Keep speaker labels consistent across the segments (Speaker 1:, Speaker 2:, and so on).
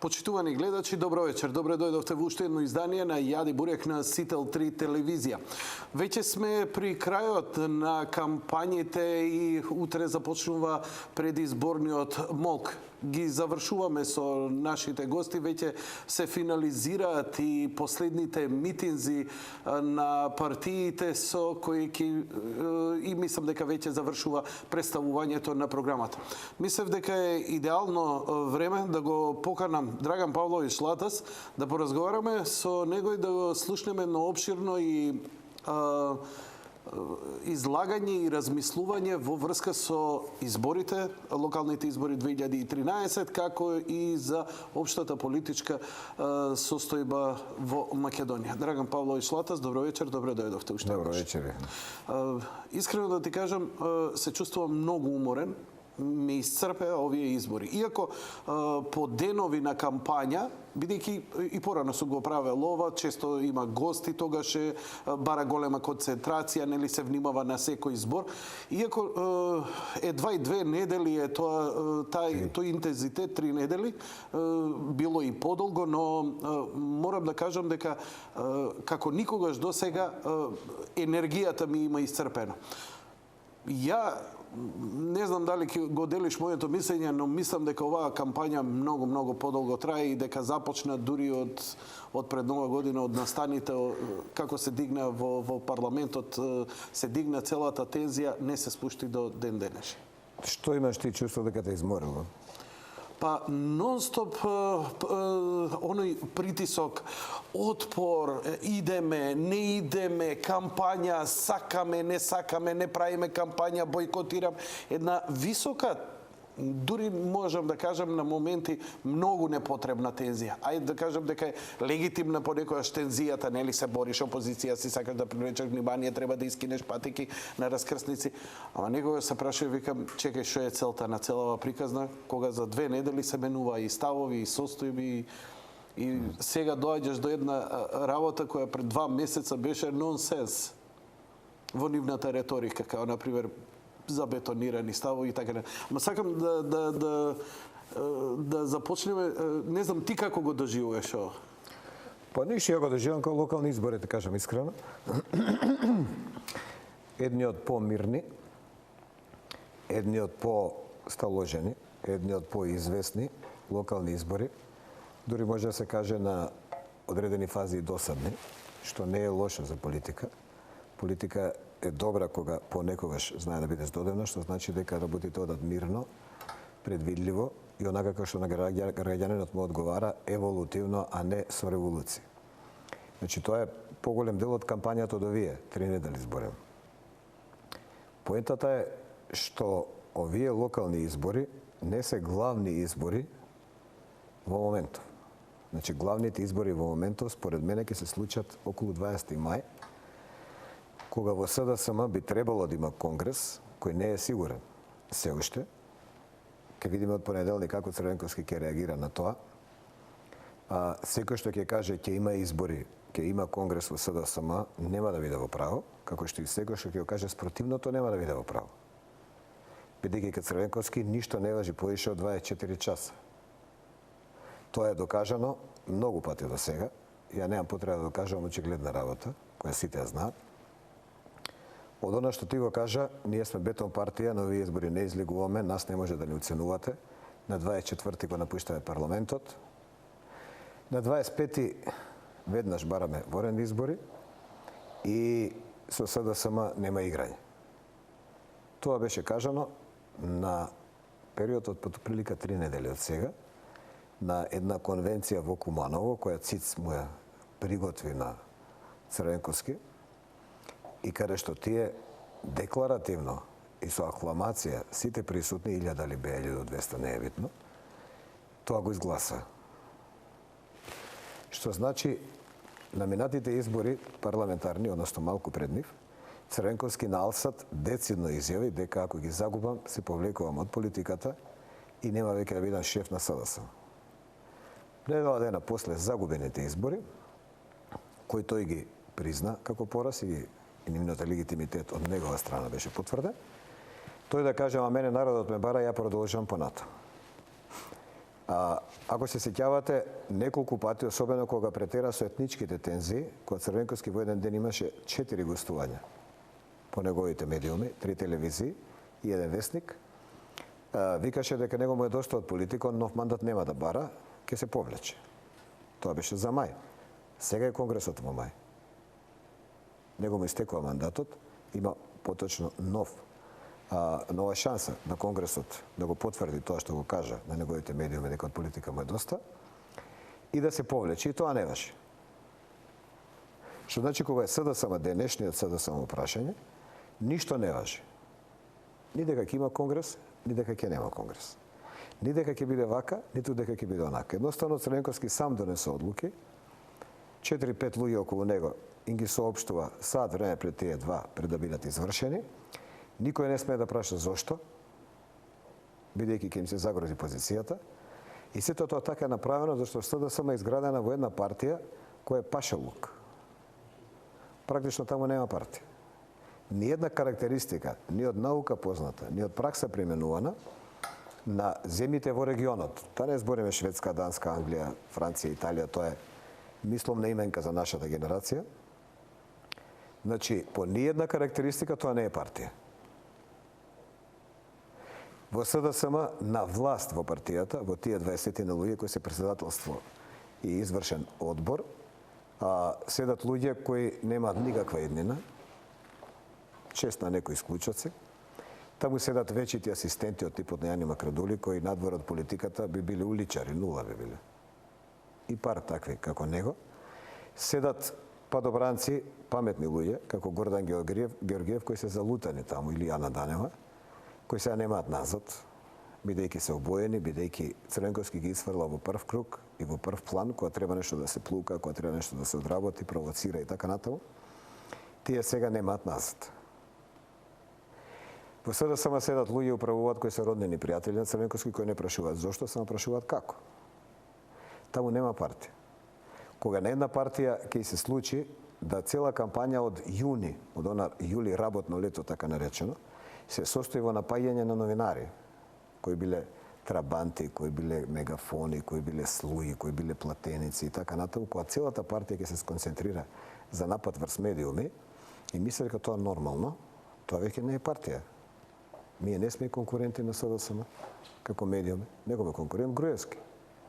Speaker 1: Почитувани гледачи, добро вечер. Добре дојдовте во уште едно издание на Јади Бурек на Сител 3 телевизија. Веќе сме при крајот на кампањите и утре започнува предизборниот молк. Ги завршуваме со нашите гости, веќе се финализираат и последните митинзи на партиите со кои и мислам дека веќе завршува представувањето на програмата. Мислев дека е идеално време да го поканам Драган Павлович Латас, да поразговараме со него и да го слушнеме едно опширно и излагање и размислување во врска со изборите, локалните избори 2013, како и за општата политичка состојба во Македонија. Драган Павлович Латас, добро вечер, добре дојдовте уште.
Speaker 2: Добро вечер.
Speaker 1: Искрено да ти кажам, се чувствувам многу уморен, ме исцрпеа овие избори. Иако по денови на кампања, бидејќи и порано су го правел ова, често има гости, тогаш бара голема концентрација, нели се внимава на секој збор. Иако едва и 2 недели е тој интензитет, 3 недели, било и подолго, но морам да кажам дека како никогаш до сега енергијата ми има исцрпена. Ја не знам дали го делиш моето мислење, но мислам дека оваа кампања многу подолго трае и дека започна дури од пред нова година, од настаните, како се дигна во парламентот, се дигна целата тензија, не се спушти до ден денешен.
Speaker 2: Што имаш ти чувство дека те изморило?
Speaker 1: Па нон-стоп оној притисок, отпор, идеме, не идеме, кампања, сакаме, не правиме кампања, бойкотирам. Една висока, дури можам да кажам на моменти многу непотребна тензија. Ајде да кажам дека е легитимна понекогаш тензијата, нели се бориш опозиција, си сакаш да привлечеш внимание, треба да искинеш патики на раскрсници. Ама некогаш се прашувам, викам, чекај, што е целта на целава приказна, кога за 2 недели се менува и ставови, и состојби, и сега доаѓаш до една работа која пред 2 месеца беше нонсенс во нивната реторика, као например забетонирани ставови и така. Ама сакам да започнеме, не знам ти како го доживуваш ова?
Speaker 2: Па ништо, ја го доживам како локални избори, да кажам искрено. Едниот помирни, едниот по-сталожени, едниот по-известни локални избори, дури може да се каже на одредени фази и досадни, што не е лошо за политика. Политика е добра кога понекогаш знае да биде здодевна, што значи дека работите одат мирно, предвидливо и онака како што на граѓанинот му одговара еволутивно, а не со револуција. Значи тоа е поголем дел од кампањата од овие 3 недели зборам. Поентата е што овие локални избори не се главни избори во моментов. Значи главните избори во моментов според мене ќе се случат околу 20 мај, кога во СДСМ би требало да има конгрес, кој не е сигурен се уште. Ке видиме од понеделник како Црвенковски ќе реагира на тоа. Секој што ќе каже ќе има избори, ќе има конгрес во СДСМ, нема да биде во право, како што и секој што ќе каже спротивното нема да биде во право. Бидејќи кај Црвенковски ништо не важи повише од 24 часа. Тоа е докажано многу пати до сега. Ја немам потреба да докажам очигледна работа, која сите ја знаат. Од она што ти го кажа, ние сме бетон партија, на овие избори не излегуваме, нас не може да ни оценувате. На 24-ти го напуштаме парламентот. На 25-ти веднаш бараме ворени избори и со СДСМ нема играње. Тоа беше кажано на периодот под прилика 3 недели од сега, на една конвенција во Куманово, која ЦИЦ му ја приготви на Црвенковски, и каде што тие декларативно и со акламација сите присутни, 1000 ли беа или до 200, не е битно, тоа го изгласа. Што значи, на минатите избори парламентарни, односно малку пред нив, Црвенковски на Алсат децидно изјави дека ако ги загубам, се повлекувам од политиката и нема веќе да бидам шеф на СДСМ. Недела дена после загубените избори, кој тој ги призна како пораз и нивниот легитимитет од негова страна беше потврден, тој да каже, а мене народот ме бара, ја продолжам понатаму. Ако се сеќавате, неколку пати, особено кога претера со етничките тензии, кога Црвенковски во еден ден имаше 4 гостувања по неговите медиуми, 3 телевизии и 1 вестник, викаше дека него му е доста од политика, нов мандат нема да бара, ќе се повлече. Тоа беше за мај. Сега е конгресот во мај. Него му истекува мандатот, има поточно нова шанса на конгресот да го потврди тоа што го кажа на неговите медиуми дека од политика му е доста и да се повлече, и тоа не важи. Што значи кога е СДСМ денешниот СДСМ прашање, ништо не важи. Ни дека ќе има конгрес, ни дека ќе нема конгрес. Ни дека ќе биде вака, ниту дека ќе биде онака. Едноставно Црвенковски сам донесе одлуки, 4-5 луѓе околу него им ги соопштува сад време пред тие два, пред да бидат извршени. Никој не смее да праша зошто, бидејќи ќе им се загрози позицијата. И сето тоа така е направено зашто СДСМ е изградена во една партија која е пашалук. Практично таму нема партија. Ни една карактеристика, ни од наука позната, ни од пракса применувана на земјите во регионот. Тоа не збориме Шведска, Данска, Англија, Франција, Италија, тоа е мисломна именка за нашата генерација. Значи, по ни една карактеристика тоа не е партија. Во СДСМ на власт во партијата, во тие 20 на луѓе кои се председателство и извршен одбор, седат луѓе кои немаат никаква иднина, чест на некои исклучоци. Таму седат вечити асистенти од типот на Јани Макрадули, кои надвор од политиката би биле уличари, нула би биле. И пар такви како него. Седат падобранци, паметни луѓе, како Гордан Георгиев, кои се залутани таму, или Ана Данева, кои сега немаат назад, бидејќи се обоени, бидејќи Црвенковски ги исфрла во прв круг и во прв план, кога треба нешто да се плука, кога треба нешто да се одработи, провоцира и така натаму, тие сега немаат назад. Во СДСМ седат луѓе управуваат кои се роднини пријатели на Црвенковски, кои не прашуваат зошто, само прашуваат како. Таму нема партија. Кога на една партија ќе се случи да цела кампања од јуни, од она јули работно лето така наречено, се состои во напаѓање на новинари, кои биле трабанти, кои биле мегафони, кои биле слуги, кои биле платеници и така натаму, кога целата партија ќе се сконцентрира за напад врз медиуми и мисли дека тоа нормално, тоа веќе не е партија. Ние не сме конкуренти на СДСМ како медиуми, него ме конкурент Груевски,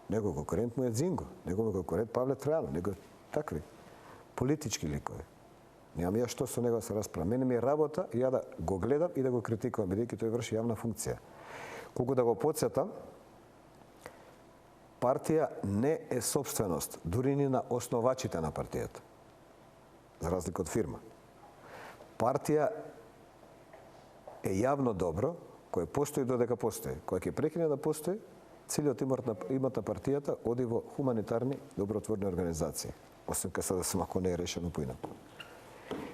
Speaker 2: него конкурент му е Дзинго, него ме конкурент Павле Тројанов, него такви политички ликови. Немам ја што со него се расправам. Мене ми е работа ја да го гледам и да го критикувам, бидејќи тој врши јавна функција. Колку да го потсетам, партија не е собственост, дури ни на основачите на партијата, за разлика од фирма. Партија е јавно добро, кое постои додека постои. Кога ќе прекине да постои, целиот имот на партијата оди во хуманитарни добротворни организации, освен кога СДСМ ако не е решено поинаку.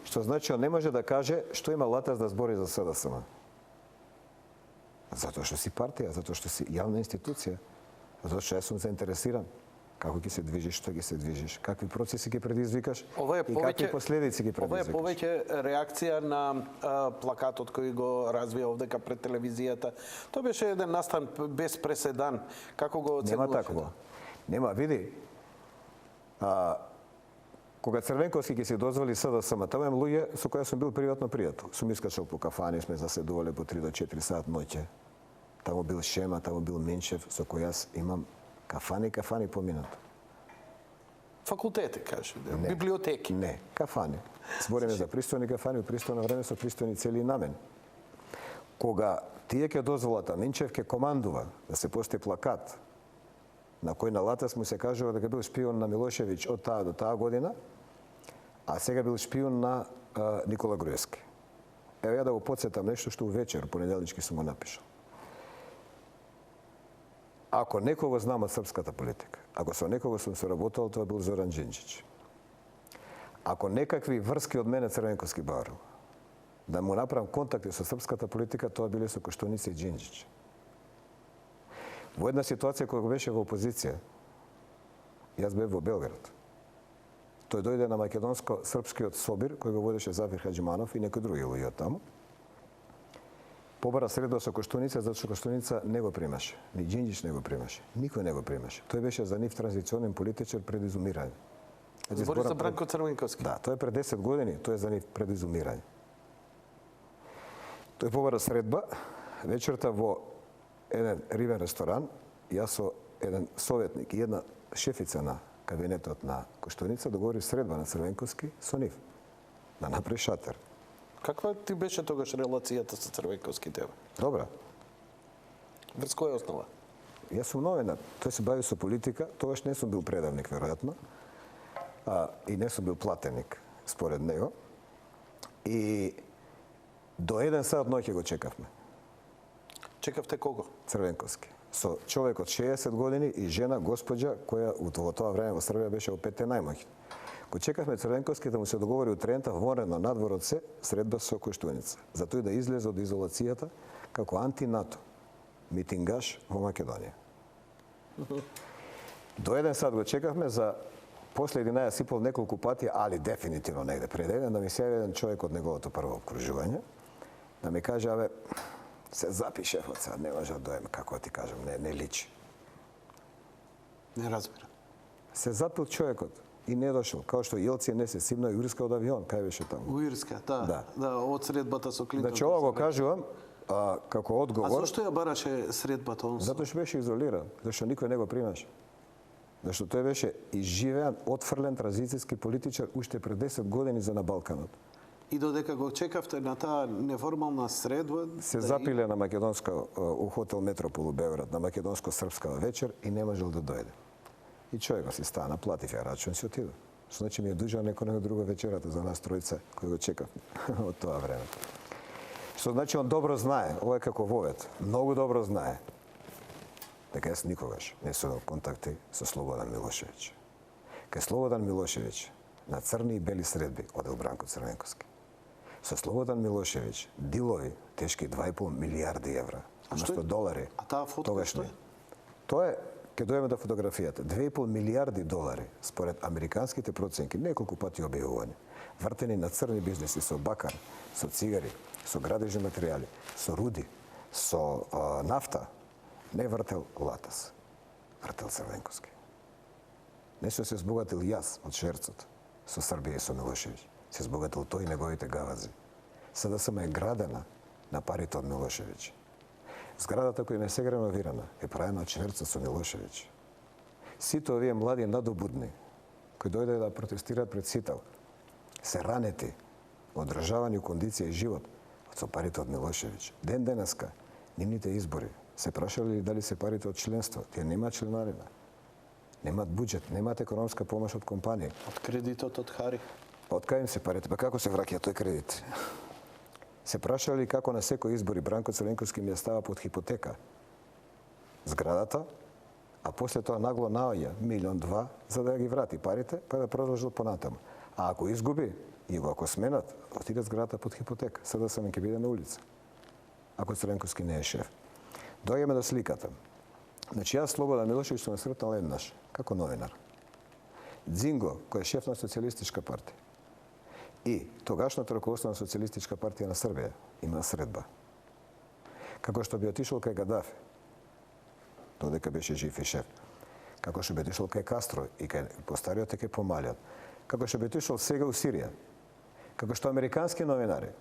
Speaker 2: Што значи, он не може да каже што има латас да збори за СДСМ. Затоа што си партија, затоа што си јавна институција, затоа што јас сум заинтересиран како ќе се движиш, што ќе се движиш, какви процеси ќе предизвикаш и какви последици ќе предизвикаш.
Speaker 1: Ова е повеќе реакција на плакатот кој го развија овдека пред телевизијата. Тоа беше еден настан без преседан. Како го оценуваш?
Speaker 2: Нема такво. Нема, види. Кога Црвенковски ќе се дозволи СДСМ, таму имам луѓе со кои сум бил приватно пријател. Сум искачал по кафани, сме заседувале по 3 до 4 сат ноќе. Таму бил Шема, таму бил Минчев, со кој јас имам кафани поминато.
Speaker 1: Факултети, кажеш, библиотеки.
Speaker 2: Не, кафани. Збориме за пристојни кафани, пристојно време со пристојни цели и намен. Кога тие ќе дозволат, а Минчев ќе командува да се постои плакат на кој на латас му се кажува дека бил шпион на Милошевиќ од таа до таа година, а сега бил шпион на Никола Груевски. Ево ја да го потсетам нешто што увечер, понеделнички сум го напишал. Ако некого знам од српската политика, ако со некого сум соработал, тоа бил Зоран Џинџич. Ако некакви врски од мене Црвенковски барал, да му направам контакти со српската политика, тоа биле со Коштуница и Џинџич. Во една ситуација кога беше во опозиција, јас бев во Белград. Тој дојде на македонско-српскиот собир, кој го водеше Зафир Хаџиманов и некои други луѓе од таму. Побара средба со Коштуница, затоа што Коштуница не го примаше. Ни Џинџич не го примаше. Никој не го примаше. Тој беше за нив транзиционен политичар пред изумирање.
Speaker 1: Збори за Бранко Црвенковски.
Speaker 2: Да, тој е пред 10 години, тој е за нив пред изумирање. Тој побара средба, вечерта во еден рибен ресторан, јас со еден советник и една шефица на кабинетот на Коштуница договори средба на Црвенковски со нив. Да направи шатер.
Speaker 1: Каква ти беше тогаш релацијата со Црвенковски тебе?
Speaker 2: Добра.
Speaker 1: Врз која основа?
Speaker 2: Јас сум новинар. Тој се бави со политика. Тогаш не сум бил предавник, веројатно. И не сум бил платеник, според него. И до 1 сат ноќе го чекавме.
Speaker 1: Чекавте кого?
Speaker 2: Црвенковски. Со човек од 60 години и жена, госпоđа, која во тоа време во Србија беше од 5 најмоќни. Го чекавме Црвенковски да му се договори од Трента, вонредно надворот се, средба со Коштуница. За тој да излезе од изолацијата како анти-НАТО митингаш во Македонија. До 1 сат го чекавме, за после 11:30 неколку пати, али дефинитивно негде пред еден, да ми се јави еден човек од неговото прво обкружување, да ми каже, абе, се запише, сега не може да дојме, како да ти кажам, не личи.
Speaker 1: Не разбира.
Speaker 2: Се запил човекот и не дошол, као што Јелцин не се симна и урска од авион, кај беше таму.
Speaker 1: У Ирска, да. Да, од средбата со Клинтон.
Speaker 2: Значи, ова го кажувам како одговор.
Speaker 1: А зашто ја бараше средбата он?
Speaker 2: Затоа што беше изолиран, зашто никој не го примаше. Зашто тој беше изживеан, отфрлен транзицијски политичар уште пред 10 години за на Балканот.
Speaker 1: И додека го чекавте на таа неформална средба...
Speaker 2: Се запиле на македонска у хотел Метропол у Београд, на македонско-српска вечер и не можел да дојде. И човекот си стана, платив ја рачун, си отиду. Значи ми е дужал некој друга вечерата за нас тројца кои го чекавме од тоа време. Што значи он добро знае, ова е како вовет, многу добро знае дека јас никогаш не сум имал контакти со Слободан Милошевиќ. Кај Слободан Милошевиќ на црни и бели средби одел Бранко Црвенковски. Со Слободан Милошевиќ дилови тешки 2,5 милијарди евра, вместо долари.
Speaker 1: А таа фотка што е?
Speaker 2: Тоа е, ќе дојдеме до фотографијата, 2,5 милијарди долари според американските проценки, неколку пати објавувани, вртени на црни бизнеси со бакар, со цигари, со градежни материјали, со руди, со нафта, не вртел Латас, вртел Црвенковски. Не се збогатил јас од шверцот со Србија и со Милошевиќ. Се збогатил тој и неговите гавази. СДСМ е градена на парите од Милошевиќ. Зградата која не сега реновирана е правена од шверцот со Милошевиќ. Сите овие млади надобудни кои дојде да протестираат пред СИТАЛ се ранети, одржавани у кондиција и живот со парите од Милошевиќ. Ден денеска, нивните избори, се прашали ли дали се парите од членство? Тие немаат членарина. Немаат буџет, немаат економска помош од компанија.
Speaker 1: Од кредитот од Хари.
Speaker 2: Од кај им се парите? Па како се враќа тој кредит? Се прашали како на секој избори Бранко Црвенковски ми ја става под хипотека зградата, а после тоа нагло наоѓа 1,2 за да ги врати парите, па да продолжил понатаму. А ако изгуби и ако сменат, отиде зградата под хипотека. Сега се ќе биде на улица. Ако Црвенковски не е шеф. Дојдеме до сликата. Значи, јас Слободан Милошевиќ сум сретнал еднаш, како новинар. Дзинго, кој е шеф на Социјалистичка партија, и тогашното раководство на Социјалистичка партија на Србија има средба. Како што би отишол кај Гадафи, додека беше жив и шеф. Како што би отишол кај Кастро и кај постариот и кај помалиот. Како што би отишол сега у Сирија. Како што американски новинари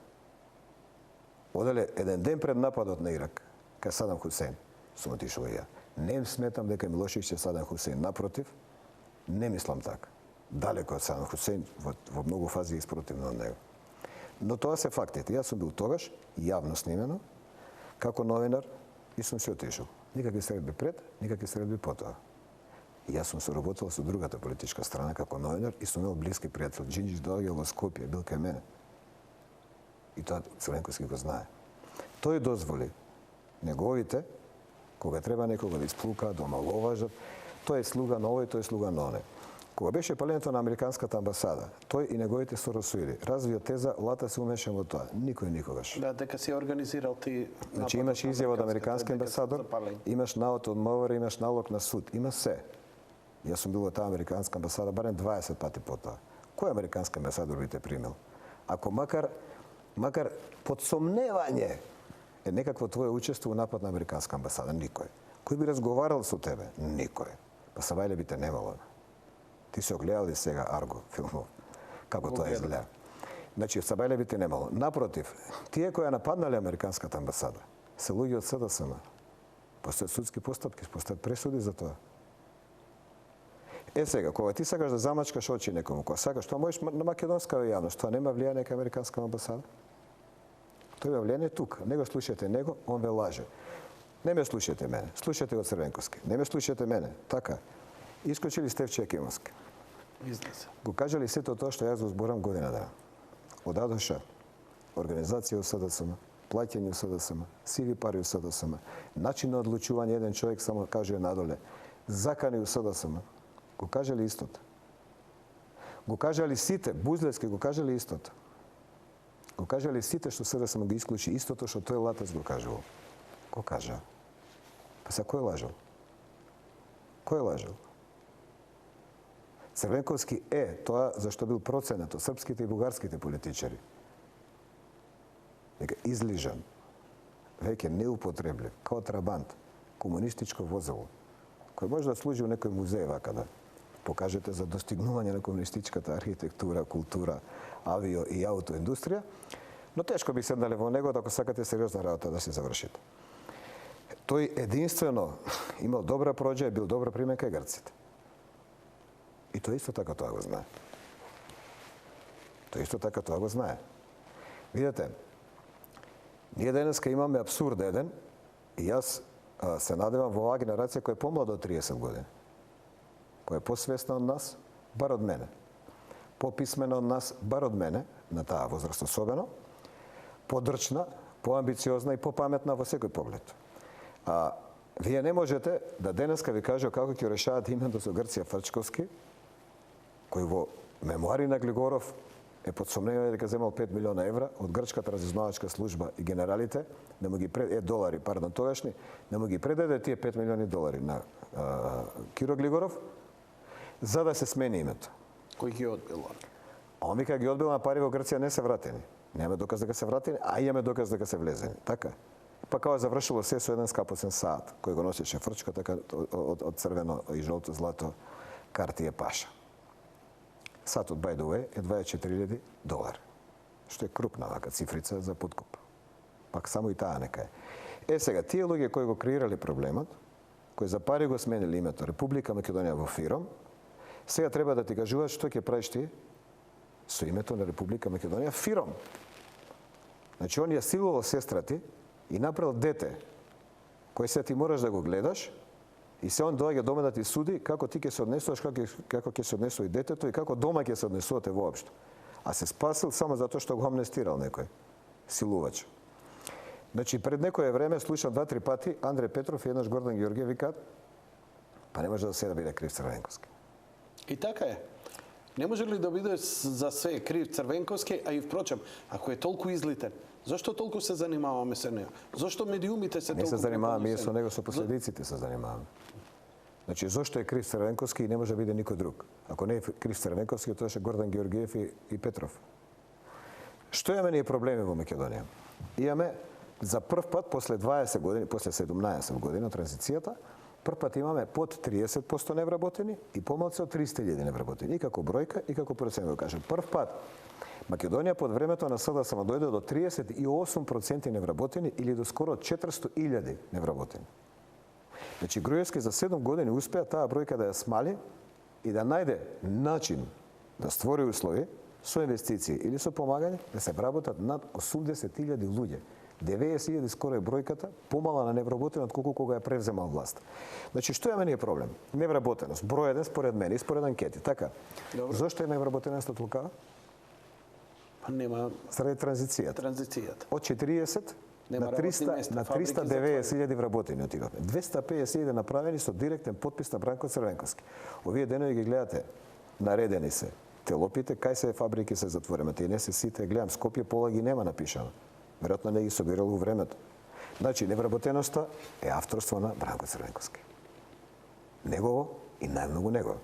Speaker 2: оделе еден ден пред нападот на Ирак кај Садам Хусеин, сум отишол и ја. Не сметам дека Милошевиќ е Садам Хусеин. Напротив, не мислам така. Далеко од Садам Хусеин, во многу фази е испротивно од него. Но тоа се фактите. Јас сум бил тогаш, јавно снимено, како новинар и сум се отишол. Никакви средби пред, никакви средби потоа. Јас сум соработувал со другата политичка страна како новинар и сум имал блиски пријател. Џинџич доаѓал во Скопје, бил кај мене. И тоа Црвенковски го знае. Тој дозволи неговите, кога треба некога да исплукаат, да омаловажат, тој е слуга на овој, тој е слуга на оне. Кога беше палењето на американската амбасада, тој и неговите соросуиди развија теза Лата се умешан во тоа. Никој никогаш.
Speaker 1: Да, дека си организирал ти...
Speaker 2: Значи имаш изјава од американски амбасадор, имаш наод од МВР, имаш налог на суд, има се. Јас сум бил во таа американска амбасада барем 20 пати потоа. Кој американски амбасадор би те примил? Ако макар под сомневање е некакво твое учество у напад на американска амбасада? Никој. Кој би разговарал со тебе? Никој. Па Сабајле би те немало. Ти се огледали сега Арго филмов, како тоа изгледа. Значи, Сабајле би те немало. Напротив, тие кои ја нападнале американската амбасада се луѓе од СДСМ. Постојат судски постапки, постојат пресуди за тоа. Сега, кога ти сакаш да замачкаш очи некому, кога сакаш, тоа можеш на македонска јавност, тоа нема влијание кај американска амбасада. Тоа има влијание тука. Не го слушате него, он ве лаже. Не ме слушате мене, слушате го Црвенковски. Не ме слушате мене, така. Искочили Стефче Екимовски.
Speaker 1: Излезе.
Speaker 2: Го кажали сето тоа што јас го зборам година дена. Од АДШ, организација у СДСМ, плаќање у СДСМ, сиви пари у СДСМ, начин на одлучување, еден човек само каже надоле, закани у СДСМ, го кажали истото. Го кажали сите, Бузлевски го кажали истото. Го кажали сите што СДСМ ги исклучи истото што тој Латац го кажувал. Го кажа. Па са кој лажал? Кој лажал? Црвенковски е тоа зашто бил проценет од српските и бугарските политичари. Дека излижан, веќе неупотреблив, као трабант, комунистичко возило, кој може да служи у некој музеј вака да покажете за достигнување на комунистичката архитектура, култура, авио и аутоиндустрија, но тешко би седнале во него ако сакате сериозна работа да се завршите. Тој единствено имал добра проđа, бил добра примен кај грците. И тој исто така тоа го знае. Тој исто така тоа го знае. Видете, ние денеска имаме абсурд еден и јас се надевам во оваа генерација која е помлада од 30 години, која е посвесна од нас, бар од мене, пописмена од нас, бар од мене, на таа возраст особено, подрчна, поамбициозна и попаметна во секој поглед. Вие не можете да денеска ви кажа како ќе решават името со Грција Фрчковски, кој во мемуари на Глигоров е под сомнение дека земал 5 милиона евра од грчката разузнавачка служба и генералите, да му ги долари, пардон, тогашни, да му ги предаде тие 5 милиони долари на Киро Глигоров, за да се смени името.
Speaker 1: Кој ги одбил?
Speaker 2: Он вика ги одбил, на пари во Грција не се вратени. Немаме доказ дека се вратени, а имаме доказ дека се влезени. Така. Па као завршило се со еден скапоцен саат, кој го носеше Фрчко, така од црвено и жолто злато Картие Паша. Саатот, by the way, е 24.000 долари, што е крупна вака цифрица за подкуп. Пак само и таа нека е. Сега, тие луѓе кои го креирали проблемот, кои за пари го сменили името Република Македонија во ФИРОМ, сега треба да ти кажуваат што ќе правиш ти со името на Република Македонија ФИРОМ. Значи, он ја силувал сестра ти и направил дете, кој се ти мораш да го гледаш, и се он доаѓа дома да ти суди како ти ќе се однесуваш, како ќе се однесува и детето и како дома ќе се однесувате воопшто. А се спасил само затоа што го амнестирал некој силувач. Значи, пред некое време слушам 2-3 пати Андреј Петров и еднаш Гордан Георгиев викаат, па не може да се да биде крив Црвенковски.
Speaker 1: И така е. Не може ли да биде за све крив Црвенковски, а и впрочем, ако е толку излитен, зошто толку се занимаваме со него? Зошто медиумите се толку...
Speaker 2: Не се занимаваме, со него со последиците се занимаваме. Значи, зошто е крив Црвенковски и не може да биде никој друг? Ако не е крив Црвенковски, тоа е Гордан Георгиев и Петров. Што имаме ние проблеми во Македонија? Имаме за прв пат после 20 години, после 17 години од транзицијата, прв пат имаме под 30% невработени и помалку од 300.000 невработени. И како бројка, и како процент, да кажем. Прв пат Македонија под времето на СДСМ дојде до 38% невработени или до скоро 400.000 невработени. Значи, Груевски за 7 години успеа таа бројка да ја смали и да најде начин да створи услови со инвестиции или со помагање да се вработат над 80.000 луѓе. 90.000 скоро е бројката, помала на невработени од колку кога ја превземал власт. Значи, што имаме ние проблем? Невработеност. Број еден според мене и според анкети. Така.
Speaker 1: Добро.
Speaker 2: Зошто е невработеноста толкава?
Speaker 1: Нема
Speaker 2: Заради транзицијата. Од 40 на 390.000 вработени отидовме. 250.000 направени со директен подпис на Бранко Црвенковски. Овие денови ги гледате, наредени се телопите, кај се фабрики се затворени. Тие не се сите, гледам, Скопје пола ги нема напишано. Веројатно не ги собирало у времето. Значи, невработеноста е авторство на Бранко Црвенковски. Негово и најмногу негово.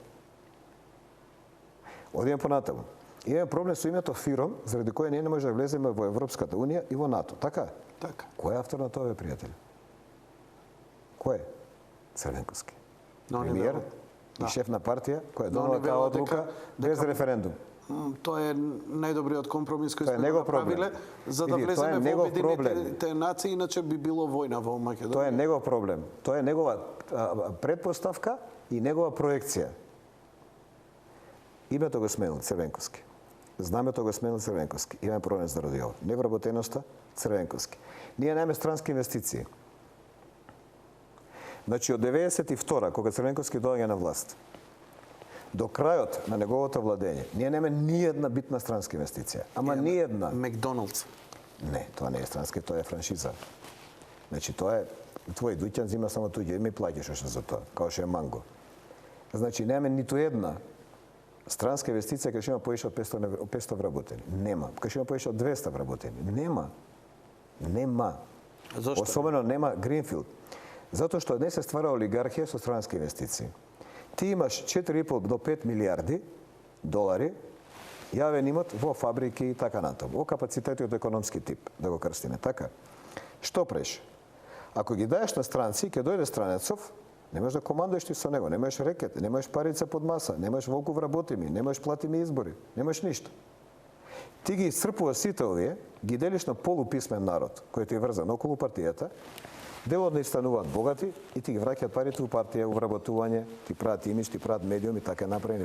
Speaker 2: Одиме понатаму. Имаме проблем со името ФИРОМ, заради кој ние не може да влеземе во Европската Унија и во НАТО. Така?
Speaker 1: Така.
Speaker 2: Кој е автор на тоа, пријатели? Кој е? Црвенковски.
Speaker 1: Но не
Speaker 2: Премиер
Speaker 1: верувам.
Speaker 2: и шеф на партија која
Speaker 1: Но
Speaker 2: донела
Speaker 1: не
Speaker 2: таа
Speaker 1: верувам
Speaker 2: одлука без референдум.
Speaker 1: Тоа е најдобриот компромис кој
Speaker 2: Тоа е
Speaker 1: сме
Speaker 2: негов
Speaker 1: направиле
Speaker 2: проблем.
Speaker 1: за да
Speaker 2: Види, тоа е
Speaker 1: влеземе во
Speaker 2: негов проблем.
Speaker 1: Обединетите нации, иначе би било војна во Македонија.
Speaker 2: Тоа е негов проблем. Тоа е негова предпоставка и негова проекција. Името го сменил Црвенковски. Знамето го сменил Црвенковски. Имаме проблем заради ова. Невработеноста Црвенковски. Ние немаме странски инвестиции. Значи од 92 кога Црвенковски доаѓа на власт, до крајот на неговото владење, ние немаме ни една битна странска инвестиција. Ама ни една.
Speaker 1: Макдоналдс.
Speaker 2: Не, тоа не е странски, тоа е франшиза. Значи тоа е твој дуќан зима само туѓе име и плаќаш уште за тоа, као што е Манго. Значи немаме ниту една странска инвестиција кај што има повеќе од 500 вработени. Нема. Кај што има повеќе од 200 вработени. Нема. Нема.
Speaker 1: Зошто?
Speaker 2: Особено нема Гринфилд. Затоа што не се ствара олигархија со странски инвестиции. Ти имаш 4,5 до 5 милиарди долари јавен имот во фабрики и така натаму, во капацитети од економски тип, да го крстиме, така? Што преш? Ако ги даеш на странци, ќе дојде странецов, не можеш да командуеш ти со него, не можеш рекет, не можеш парица под маса, не можеш волку вработи ми, не можеш плати ми избори, не можеш ништо. Ти ги исцрпуваш сите овие, ги делиш на полуписмен народ, кој ти е врзан околу партијата, делот не стануваат богати и ти ги враќаат парите у партија, у вработување, ти прават имидж, ти прават медиуми, така е направени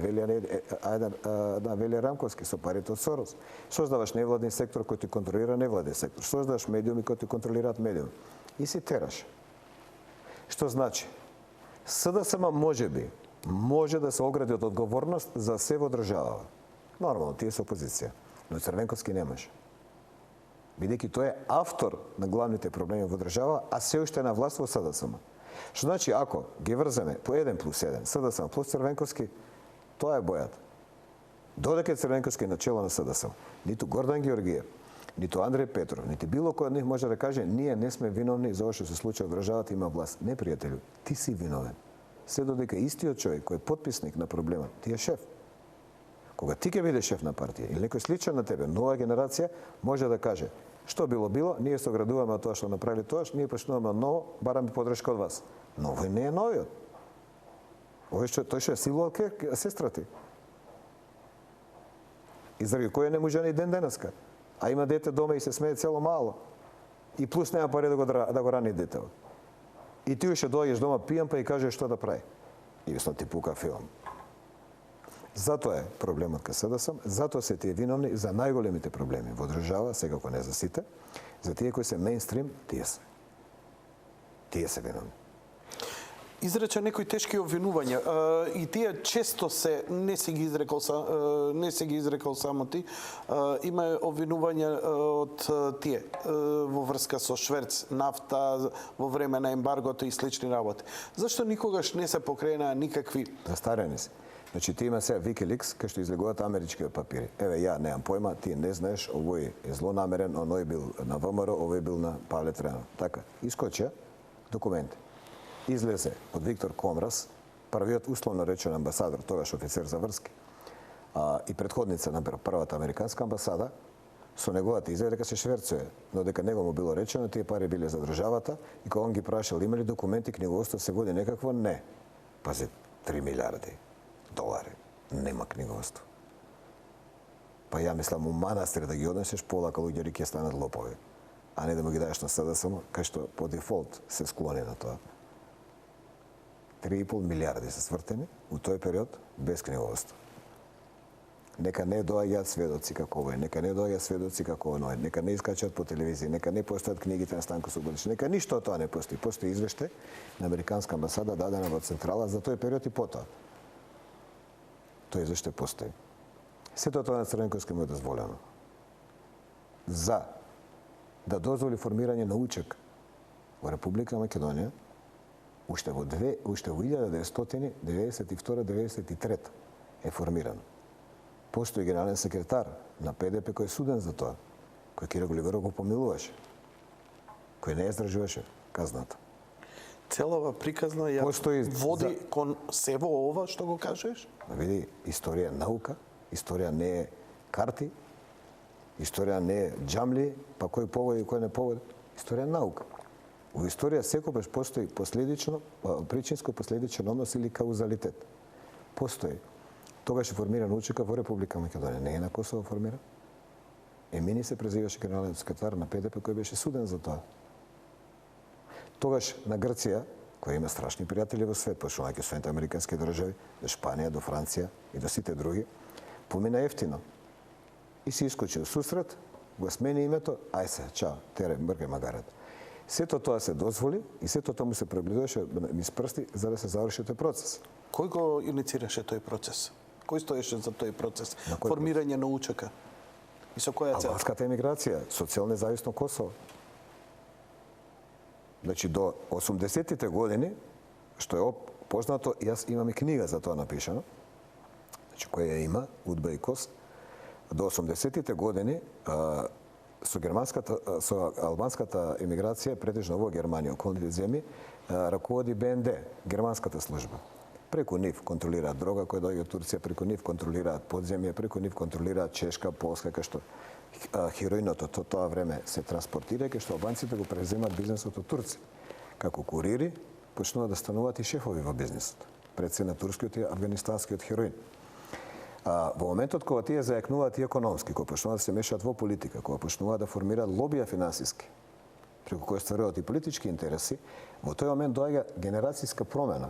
Speaker 2: Велија Рамковски со парите од Сорос. Создаваш невладен сектор кој ти контролира невладен сектор. Создаваш медиуми кои ти контролираат медиуми. И си тераш. Што значи? СДСМ можеби може да се огради од одговорност за се во државава. Нормално, тие се опозиција. Но Црвенковски немаш. Бидејќи тој е автор на главните проблеми во држава, а се уште е на власт во СДСМ. Што значи, ако ги врземе по 1+1, СДСМ плюс Црвенковски, тоа е бојата. Додека Црвенковски на чело на СДСМ, ниту Гордан Георгиев, ниту Андреј Петров, ниту било кој од нив може да каже ние не сме виновни за ова што се случува во државата, има власт. Не, пријателю, ти си виновен. Се додека истиот човек кој е потписник на проблемот, ти е шеф. Кога ти ќе бидеш шеф на партија или некој сличен на тебе, нова генерација, може да каже што било, ние се оградуваме од тоа што направили тоаш, ние почнуваме од ново, бараме подршка од вас. Но овој не е новиот. Тој што е силувал сестрати. И заради кој не може ни ден денеска. А има дете дома и се смее цело мало. И плюс нема пари да го рани детето. И ти уште доаѓаш дома пијан па и кажеш што да прави. И весно ти пука филм. Затоа е проблемот кај СДСМ, затоа се тие виновни за најголемите проблеми во држава, секако не за сите, за тие кои се мејнстрим, тие се. Тие се виновни.
Speaker 1: Изрече некои тешки обвинувања и тие често се не си ги изрекол само ти. Има обвинувања од тие во врска со шверц, нафта во време на ембаргото и слични работи. Зашто никогаш не се покренаа никакви
Speaker 2: Застарени се. Значи ти има сега Wikileaks кај што излегуваат амерички папири. Еве ја немам појма, ти не знаеш, овој е злонамерен, оној бил на ВМРО, овој бил на Павле Тренов. Така, искочија документи. Излезе од Виктор Комрас, првиот условно речен амбасадор, тогаш офицер за врски, и предходница на првата американска амбасада, со неговата изјава дека се шверцуе, но дека него му било речено, тие пари биле за државата и кога он ги прашал има ли документи, книгоvodство се води некакво, не. Пази, 3 милиарди долари. Нема книгоvodство. Па ја мислам у манастир да ги однесеш, полака луѓе ќе станат лопови, а не да му ги даеш на СДСМ, кај што по дефолт се склони на тоа. 3,5 милиарди се свртени у тој период без книгоvodство. Нека не доаѓаат сведоци како овој, нека не доаѓаат сведоци како оној, нека не искачат по телевизија, нека не постојат книгите на Станко Суботич, нека ништо од тоа не постои. Постои извештај на американска амбасада дадена во Централа за тој период и потоа. Тој извештај постои. Сето тоа на Црвенковски му е дозволено. За да дозволи формирање на учек во Република Македонија, уште во 1992-93 е формиран. Постои генерален секретар на ПДП кој е суден за тоа, кој Киро Голиверов го помилуваше, кој не издржуваше казната.
Speaker 1: Целава приказна ја води кон се во ова што го кажеш?
Speaker 2: Види, историја е наука, историја не е карти. Историја не е џамли, па кој поводи и кој не поводи. Историја е наука. У историја секогаш постои последично, причинско последичен однос или каузалитет. Постои. Тогаш е формиран учека во Република Македонија. Не е на Косово формиран. Емини се презиваше генерален секретар на ПДП кој беше суден за тоа. Тогаш на Грција, која има страшни пријатели во свет, почнувајќи Соединените американски држави, до Шпанија, до Франција и до сите други, помина ефтино. И си искочи сусрет, го смени името, ај се, чао, тере, мргај магарат. Сето тоа се дозволи и сето тоа му се прегледуваше низ прсти за да се заврши тој процес.
Speaker 1: Кој го инициираше тој процес? Кој стоеше за тој процес? Формирање на УЧК? И со која цел?
Speaker 2: Албанската емиграција, социјално независно Косово. Значи, до 80-тите години, што е познато, јас имам и книга за тоа напишано, значи, која ја има, Удба и Кос, до 80-тите години со албанската емиграција, претежно во Германија, околните земји, раководи БНД, германската служба. Преку нив контролираат дрога која доаѓа од Турција, преку нив контролираат подземје, преку нив контролираат Чешка, Полска, кај што хероинот од тоа време се транспортира, кај што албанците го преземат бизнесот од Турција. Како курири, почнуваат да стануваат и шефови во бизнесот, пред се на турскиот и афганистанскиот хероин. Во моментот кога тие зајакнуваат и економски, кога почнуваат да се мешаат во политика, кога почнуваат да формираат лобија финансиски, преку кои стваруваат и политички интереси, во тој момент доаѓа генерацијска промена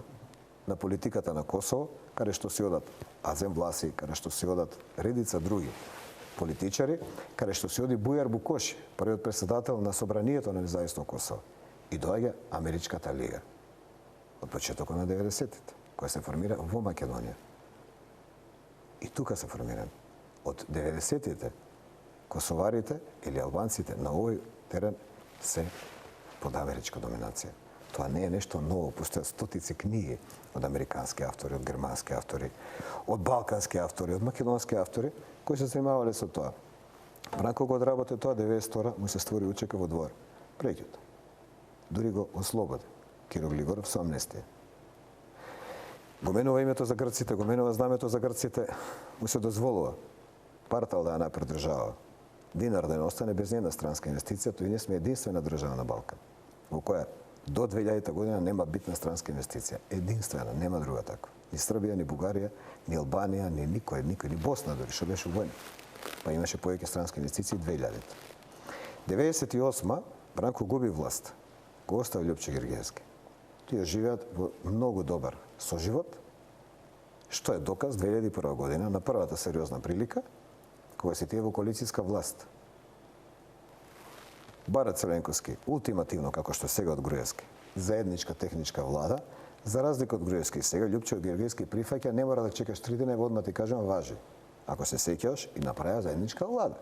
Speaker 2: на политиката на Косово, каде што се одат Азем Власи, каде што се одат редица други политичари, каде што се оди Бујар Букоши, првиот претседател на Собранието на независно Косово. И доаѓа Америчката лига од почетокот на 90-тите, која се формира во Македонија. И тука се формирани. Од 90-тите, косоварите или албанците на овој терен се под америчка доминација. Тоа не е нешто ново, постојат стотици книги од американски автори, од германски автори, од балкански автори, од македонски автори, кои се занимавале со тоа. Бранко го одработи тоа, 92-ра му се створи УЧК во двор. Преќуто. Дури го ослободи. Киро Глигоров со амнестија. Го менува името за грците, го менува знамето за грците, му се дозволува партал да ја напред држава. Динар да не остане без една странска инвестиција, тој ние сме единствена држава на Балкан, во која до 2000 година нема битна странска инвестиција. Единствена, нема друга таква. Ни Србија, ни Бугарија, ни Албанија, ни никој, ни Босна дори, што беше војна. Па имаше повеќе странски инвестиции 2000. 98-ма Бранко губи власт. Го остави Љупчо Гергиевски. Тие живеат во многу добар соживот, што е доказ 2001 година на првата сериозна прилика, кога се тие во коалицијска власт. Бара Црвенковски, ултимативно, како што сега од Груевски, заедничка техничка влада, за разлика од Груевски, сега Љупчо Гергиевски прифаќа, не мора да чекаш 3 дена, одма ти кажам, важи. Ако се сеќаш, и направи заедничка влада.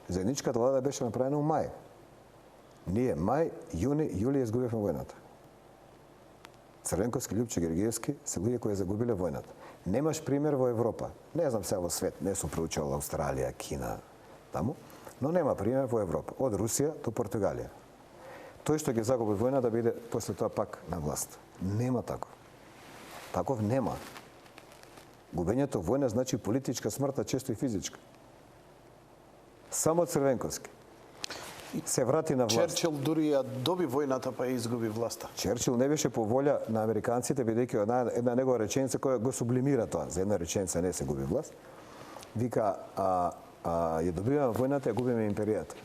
Speaker 2: Заедничката влада беше направена у мај. Ние мај, јуни, јули изгубивме војната. Црвенковски, Љупчо Гергиевски се луѓе кои загубиле војната. Немаш пример во Европа. Не знам сега во свет, не сум проучувал Австралија, Кина, таму, но нема пример во Европа, од Русија до Португалија. Тој што ги загуби војна да биде после тоа пак на власт. Нема таков. Таков нема. Губењето војна значи политичка смрт, а често и физичка. Само Црвенковски се врати на власт.
Speaker 1: Черчил дури ја доби војната, па ја изгуби власта.
Speaker 2: Черчил не беше по волја на американците, бидејќи една негова реченица која го сублимира тоа. За една реченица не се губи власт. Вика, ја добиваме војната, ја губиме империјата.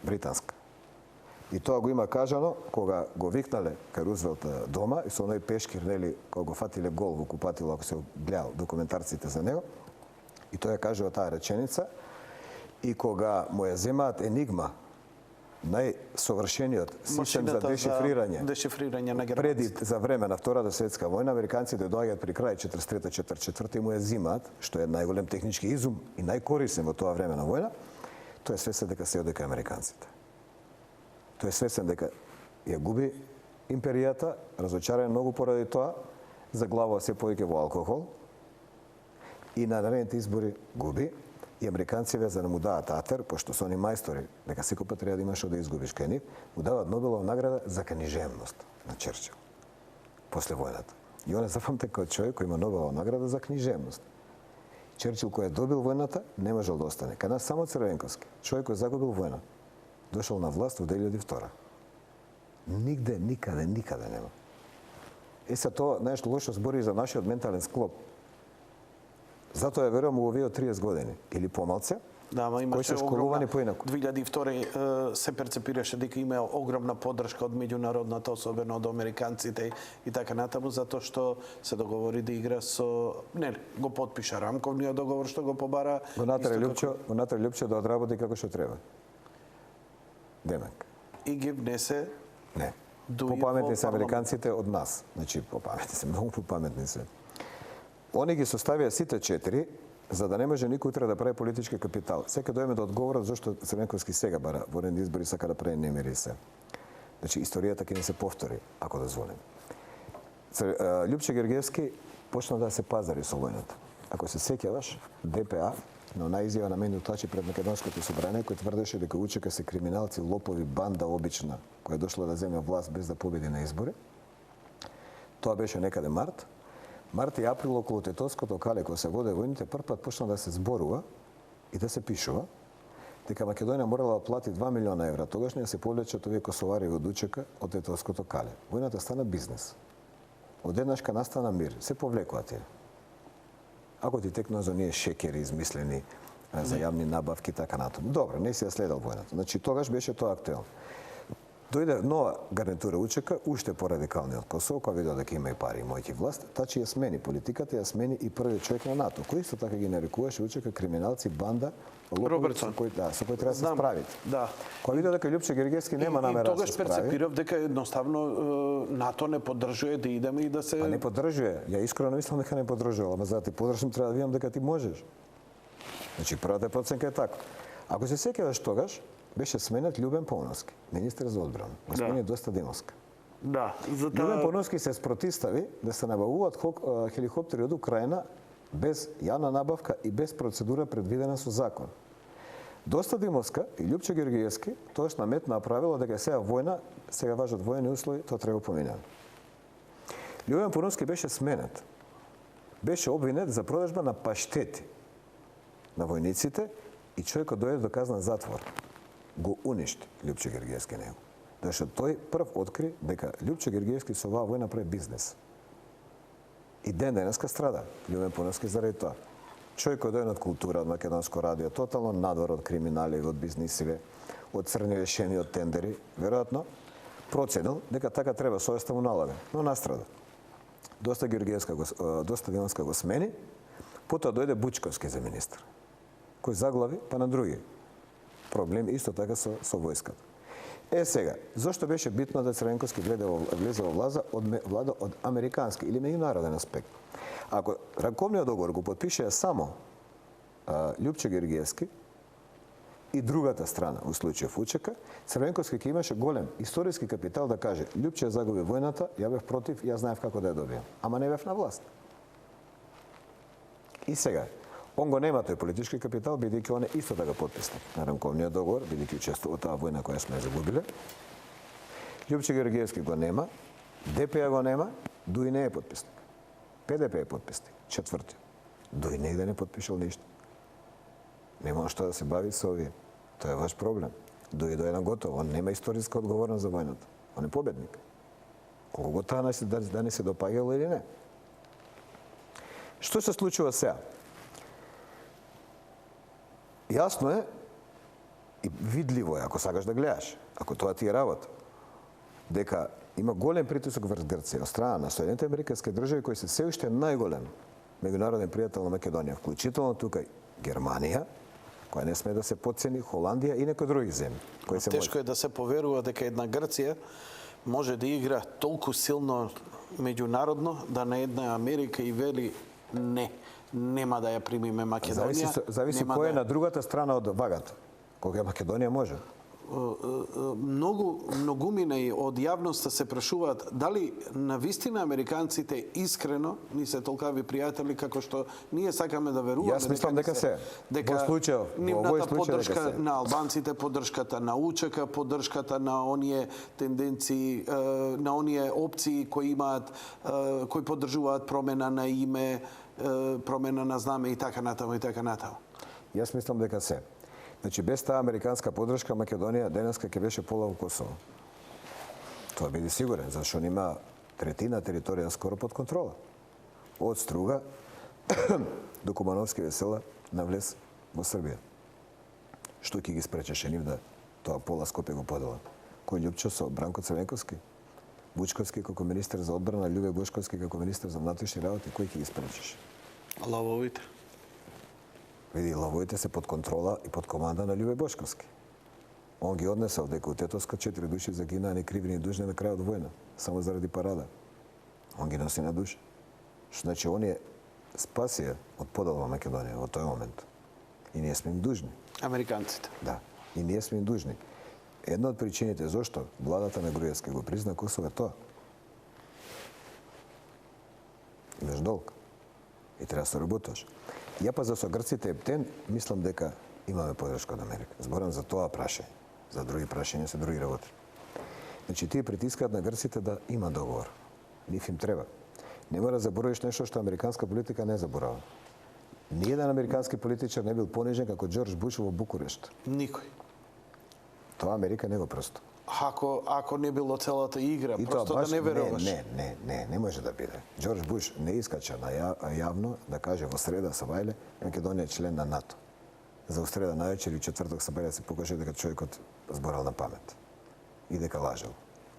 Speaker 2: Британска. И тоа го има кажано кога го викнале кај Рузвелт дома и со оној пешкир, нели, кога го фатиле гол во купатило, ако се гледал документарците за него. И тоа ја кажува таа реченица. И кога му ја земаат Енигма, најсовршениот систем за дешифрирање
Speaker 1: на германците.
Speaker 2: Преди за време на Втората светска војна, американците доаѓаат при крај 43-44 и му ја земаат, што е најголем технички изум и најкорисен во тоа време на војна. Тој е свесен дека се одека американците. Тој е свесен дека ја губи империјата, разочарен многу поради тоа, заглавува се повеќе во алкохол и на наредните избори губи. И американците, за да му даат атер, пошто се они мајстори, дека секој пат треба да имаш што да изгубиш кај нив, му даваат Нобелова награда за книжевност на Черчил после војната. И он е запамтен како човек кој има Нобелова награда за книжевност. Черчил кој е добил војната, не можел да остане. Кај нас само Црвенковски, човек кој загубил војна, дошол на власт во 2002. Нигде, никаде нема. Се тоа, знаеш, лошо збори за нашиот ментален склоп. Затоа ја верувам во овие 30 години или помалце,
Speaker 1: Да, ама
Speaker 2: кои се школувани поинаку.
Speaker 1: 2002 се перцепираше дека има огромна поддршка од меѓународната, особено од американците и така натаму, затоа што се договори да игра со... Не, го потпиша рамковниот договор што го побара...
Speaker 2: Го натре Лјупчо да одработи како што треба. Демек.
Speaker 1: И ги внесе...
Speaker 2: Не.
Speaker 1: дуи
Speaker 2: Попаметни
Speaker 1: во
Speaker 2: се
Speaker 1: парламент.
Speaker 2: американците од нас. Значи, попаметни се, многу попаметни се. Они ги составија сите 4, за да не може никој утре да прави политички капитал. Сека дојме да одговорат зашто Црвенковски сега бара во редни избори сака да прави немири и се. Значи, историјата ќе не се повтори, ако дозволим. Лјупчо Гергевски почна да се пазари со војната. Ако се сеќаваш, ДПА на онаа изјава на Менду Тачи пред Македонското собрание, кој тврдеше дека УЧК се криминалци, лопови, банда обична, која дошла да земе власт без да победи на избори. Тоа беше некаде март. Март и април околу Тетовското кале, кога се воде војните, првпат почна да се зборува и да се пишува дека Македонија морала да плати 2 милиона евра. Тогаш не се повлечат овие косовари од УЧК од Тетовското кале. Војната стана бизнес. Одеднашка настана мир. Се повлекоа тие. Ако ти текнува за оние шекери измислени за јавни набавки така натаму. Добро, не си ја следал војната. Значи тогаш беше тоа актуелно. Дојде нова гарнитура УЧК, уште порадикални од Косово, која видела дека има и пари и мојки власт, Тачи ја смени политиката, ја смени и првиот човек на НАТО, кој исто така ги нарекуваше УЧК криминалци, банда, лопови со кој треба да се справите.
Speaker 1: Да.
Speaker 2: Која видела дека Лјупчо Гергевски нема намера да се справи.
Speaker 1: И тогаш перцепирав дека едноставно НАТО не поддржува да идеме и да се...
Speaker 2: А не поддржува. Ја искрено мислам дека не поддржува, ама за да ти поддржам треба да видам дека ти можеш. Значи првата проценка е така. Ако се сеќаваш тогаш, беше сменет Љубен Повновски, министер за одбрана. Го смени доста демоска.
Speaker 1: Да, за
Speaker 2: Љубен Повновски се спротистави да се набавуваат хеликоптери од Украина без јавна набавка и без процедура предвидена со закон. Доста демоска и Лјупчо Гергиевски тоаш наметна правило дека сега војна, сега важат војни услови, тоа треба поминено. Љубен Повновски беше сменет. Беше обвинет за продажба на паштети на војниците и човекот дојде до казна затвор. Го уништи Лјупчо Гергиевски него. Зашто тој прв откри дека Лјупчо Гергиевски со оваа војна прави бизнес. И ден денеска страда Љубен Повновски заради тоа. Човек кој дојде од култура, од македонско радио, тотално надвор од криминали, од бизнисиве, од црни решени, од тендери, веројатно проценил дека така треба, совеста му налага, но настрада. Доста Демонска го смени, потоа дојде Бучковски за министр, кој заглави па на други проблем исто така со војската. Сега, зошто беше битно да Црвенковски влезе во влада од американски или меѓународен аспект? Ако рамковниот договор го потпишеа само Лјупчо Гергиевски и другата страна, во случајов УЧК, Црвенковски ќе имаше голем историски капитал да каже Лјупчо загуби војната, ја бев против, ја знаев како да ја добијам. Ама не бев на власт. И сега, он го нема тој политички капитал, бидејќи он е исто така потписник на рамковниот договор, бидејќи учествува таа војна која сме загубиле. Лјупчо Гергиевски го нема, ДПА го нема, Дуј не е потписник. ПДП е потписник, четврти. Дуј негде не потпишал ништо. Нема што да се бави со овие. Тоа е ваш проблем. Дуј до еден готово, он нема историска одговорност за војната. Он е победник. Колку го таа да не се допаѓало или не. Што се случува сега? Јасно е и видливо е, ако сакаш да гледаш, ако тоа ти е работа, дека има голем притисок врз Грција од страна на Соединените американски држави кои се се уште најголем меѓународен пријател на Македонија, вклучително тука Германија, која не сме да се потцени, Холандија и некои други земји.
Speaker 1: Тешко е да се поверува дека една Грција може да игра толку силно меѓународно да на една Америка и вели не, нема да ја примиме Македонија.
Speaker 2: Зависи кој е на другата страна од вагата. Кога Македонија може.
Speaker 1: Многумина и од јавноста се прашуваат дали на вистина американците искрено ни се толкави пријатели како што ние сакаме да веруваме.
Speaker 2: Јас мислам дека се. Во случајот,
Speaker 1: нивната поддршка на албанците, поддршката на УЧК, поддршката на оние тенденции, на оние опции кои имаат, кои поддржуваат промена на име, промена на знаме и така натаму и така натаму.
Speaker 2: Јас мислам дека се. Значи, без таа американска подршка, Македонија денеска ќе беше пола во Косово. Тоа биде сигурен, зашто нема третина територија скоро под контрола. Од Струга до Кумановски Весела на влез во Србија. Што ќе ги спречеше нив да тоа пола Скопје го поделат? Кој Љупчо со Бранко Црвенковски, Вучковски како министер за одбрана, Љубе Бошковски како министер за внатрешни работи, кој ќе ги спречеше?
Speaker 1: Лавовите.
Speaker 2: Види, лавовите се под контрола и под команда на Љубе Бошковски. Он ги однесал дека у Тетовска 4 души загинаа некривени и дужни на крајот војна, само заради парада. Он ги носи на душа. Што значи, он е спасија од подел во Македонија во тој момент. И ние сме им дужни.
Speaker 1: Американците.
Speaker 2: Да, и ние сме им дужни. Една од причините зошто владата на Груевски го призна Косово е тоа. Имаш долг. И треба да се работаш. Ја па за со грците ептен, мислам дека имаме подршка од Америка. Зборам за тоа прашање. За други прашања се други работи. Значи, тие притискаат на грците да има договор. Нив им треба. Не мора да заборавиш нешто што американска политика не заборава. Ниеден американски политичар не бил понижен како Џорџ Буш во Букурешт.
Speaker 1: Никој.
Speaker 2: Тоа Америка не го просто.
Speaker 1: Ако не било целата игра, просто да не веруваш.
Speaker 2: Не може да биде. Џорџ Буш не искача на јавно да каже во среда са Вајле, Македонија е член на НАТО. За у среда највечер и четврток са Вајле се покаже дека човекот зборал на памет. И дека лажал.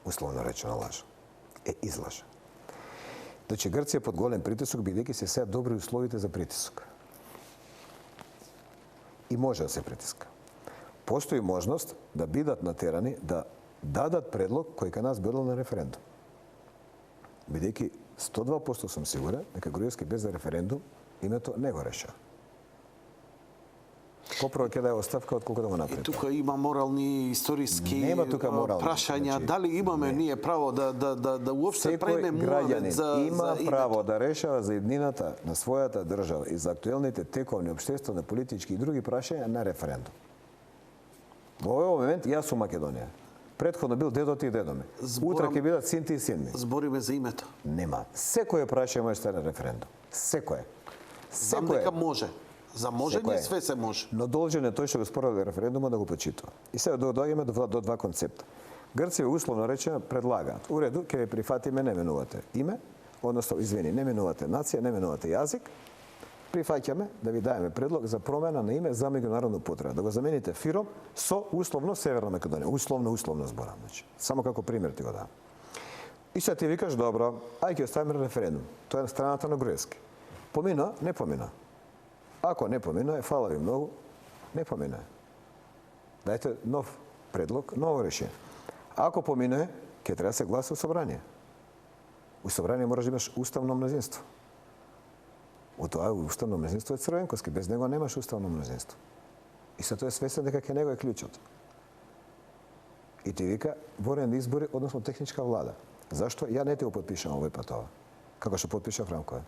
Speaker 2: Условно речено лажал. Излажа. Значи, Грција под голем притисок, бидејќи се сега добри условите за притисок. И може да се притиска. Постои можност да бидат натерани да дадат предлог кој кај нас бидел на референдум. Бидејќи 102% сум сигурен дека Груевски без референдум името не го реша. Попрво ќе даде оставка отколку да го направи.
Speaker 1: И тука има морални, историски
Speaker 2: Нема тука морални,
Speaker 1: прашања.
Speaker 2: значи,
Speaker 1: Дали имаме ние право да уопште правиме муавет за
Speaker 2: има право да решава за иднината на својата држава и за актуелните тековни општествени, политички и други прашања на референдум. Во овој момент јас сум Македонија. Предходно бил дедоти и дедоме. Утре ќе бидат синти и синми.
Speaker 1: Збориме за името.
Speaker 2: Нема. Секој прашање може да стане референдум. Секој.
Speaker 1: Знам дека може. За можење све се може.
Speaker 2: Но должен е тој што го спорил референдумот да го почитува. И сега доаѓаме до два концепта. Грција условно речено предлагаат. У реду, ќе ве прифатиме, не менувате име, односно, извини, не менувате нација, не менувате јазик. Прифаќаме да ви даеме предлог за промена на име за меѓународна употреба. Да го замените Фиром со условно Северна Македонија. Условно зборам, значи. Само како пример ти го дам. И сега ти викаш, добро, ај ќе оставиме референдум. Тоа е на страната на Груевски. Помина, не помина. Ако не помина, фала ви многу, не помина. Дајте нов предлог, ново решение. Ако помина, ќе треба да се гласа у собрание. У собрание можеш да имаш уставно мнозинство. У тоа уставно мнозинство е Црвенковски, без него немаш уставно мнозинство. И се тоа е свесен дека ке него е клучот. И ти вика ворени избори, односно техничка влада. Зашто? Ја не ти го подпишам овој пат ова. Како што подпишав Рамкове.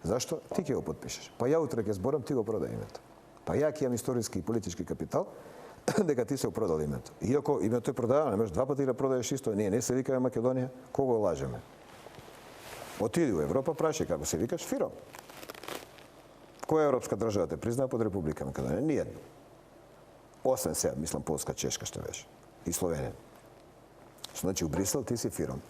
Speaker 2: Зашто? Ти ќе го подпишеш. Па ја утре ќе зборам, ти го продај името. Па ја ќе имам историски и политички капитал, дека ти се продал името. Иако името е продавано, не можеш два пати да продаеш исто. Ние не се викаме Македонија, кого лажеме? Отиди у Европа, прашај како се викаш, Фиром. Која европска држава те признава под Република Македонија? Ниједна. Освен сега, мислам, Полска, Чешка што беше. И Словенија. Значи, у Брисел ти си Фиром.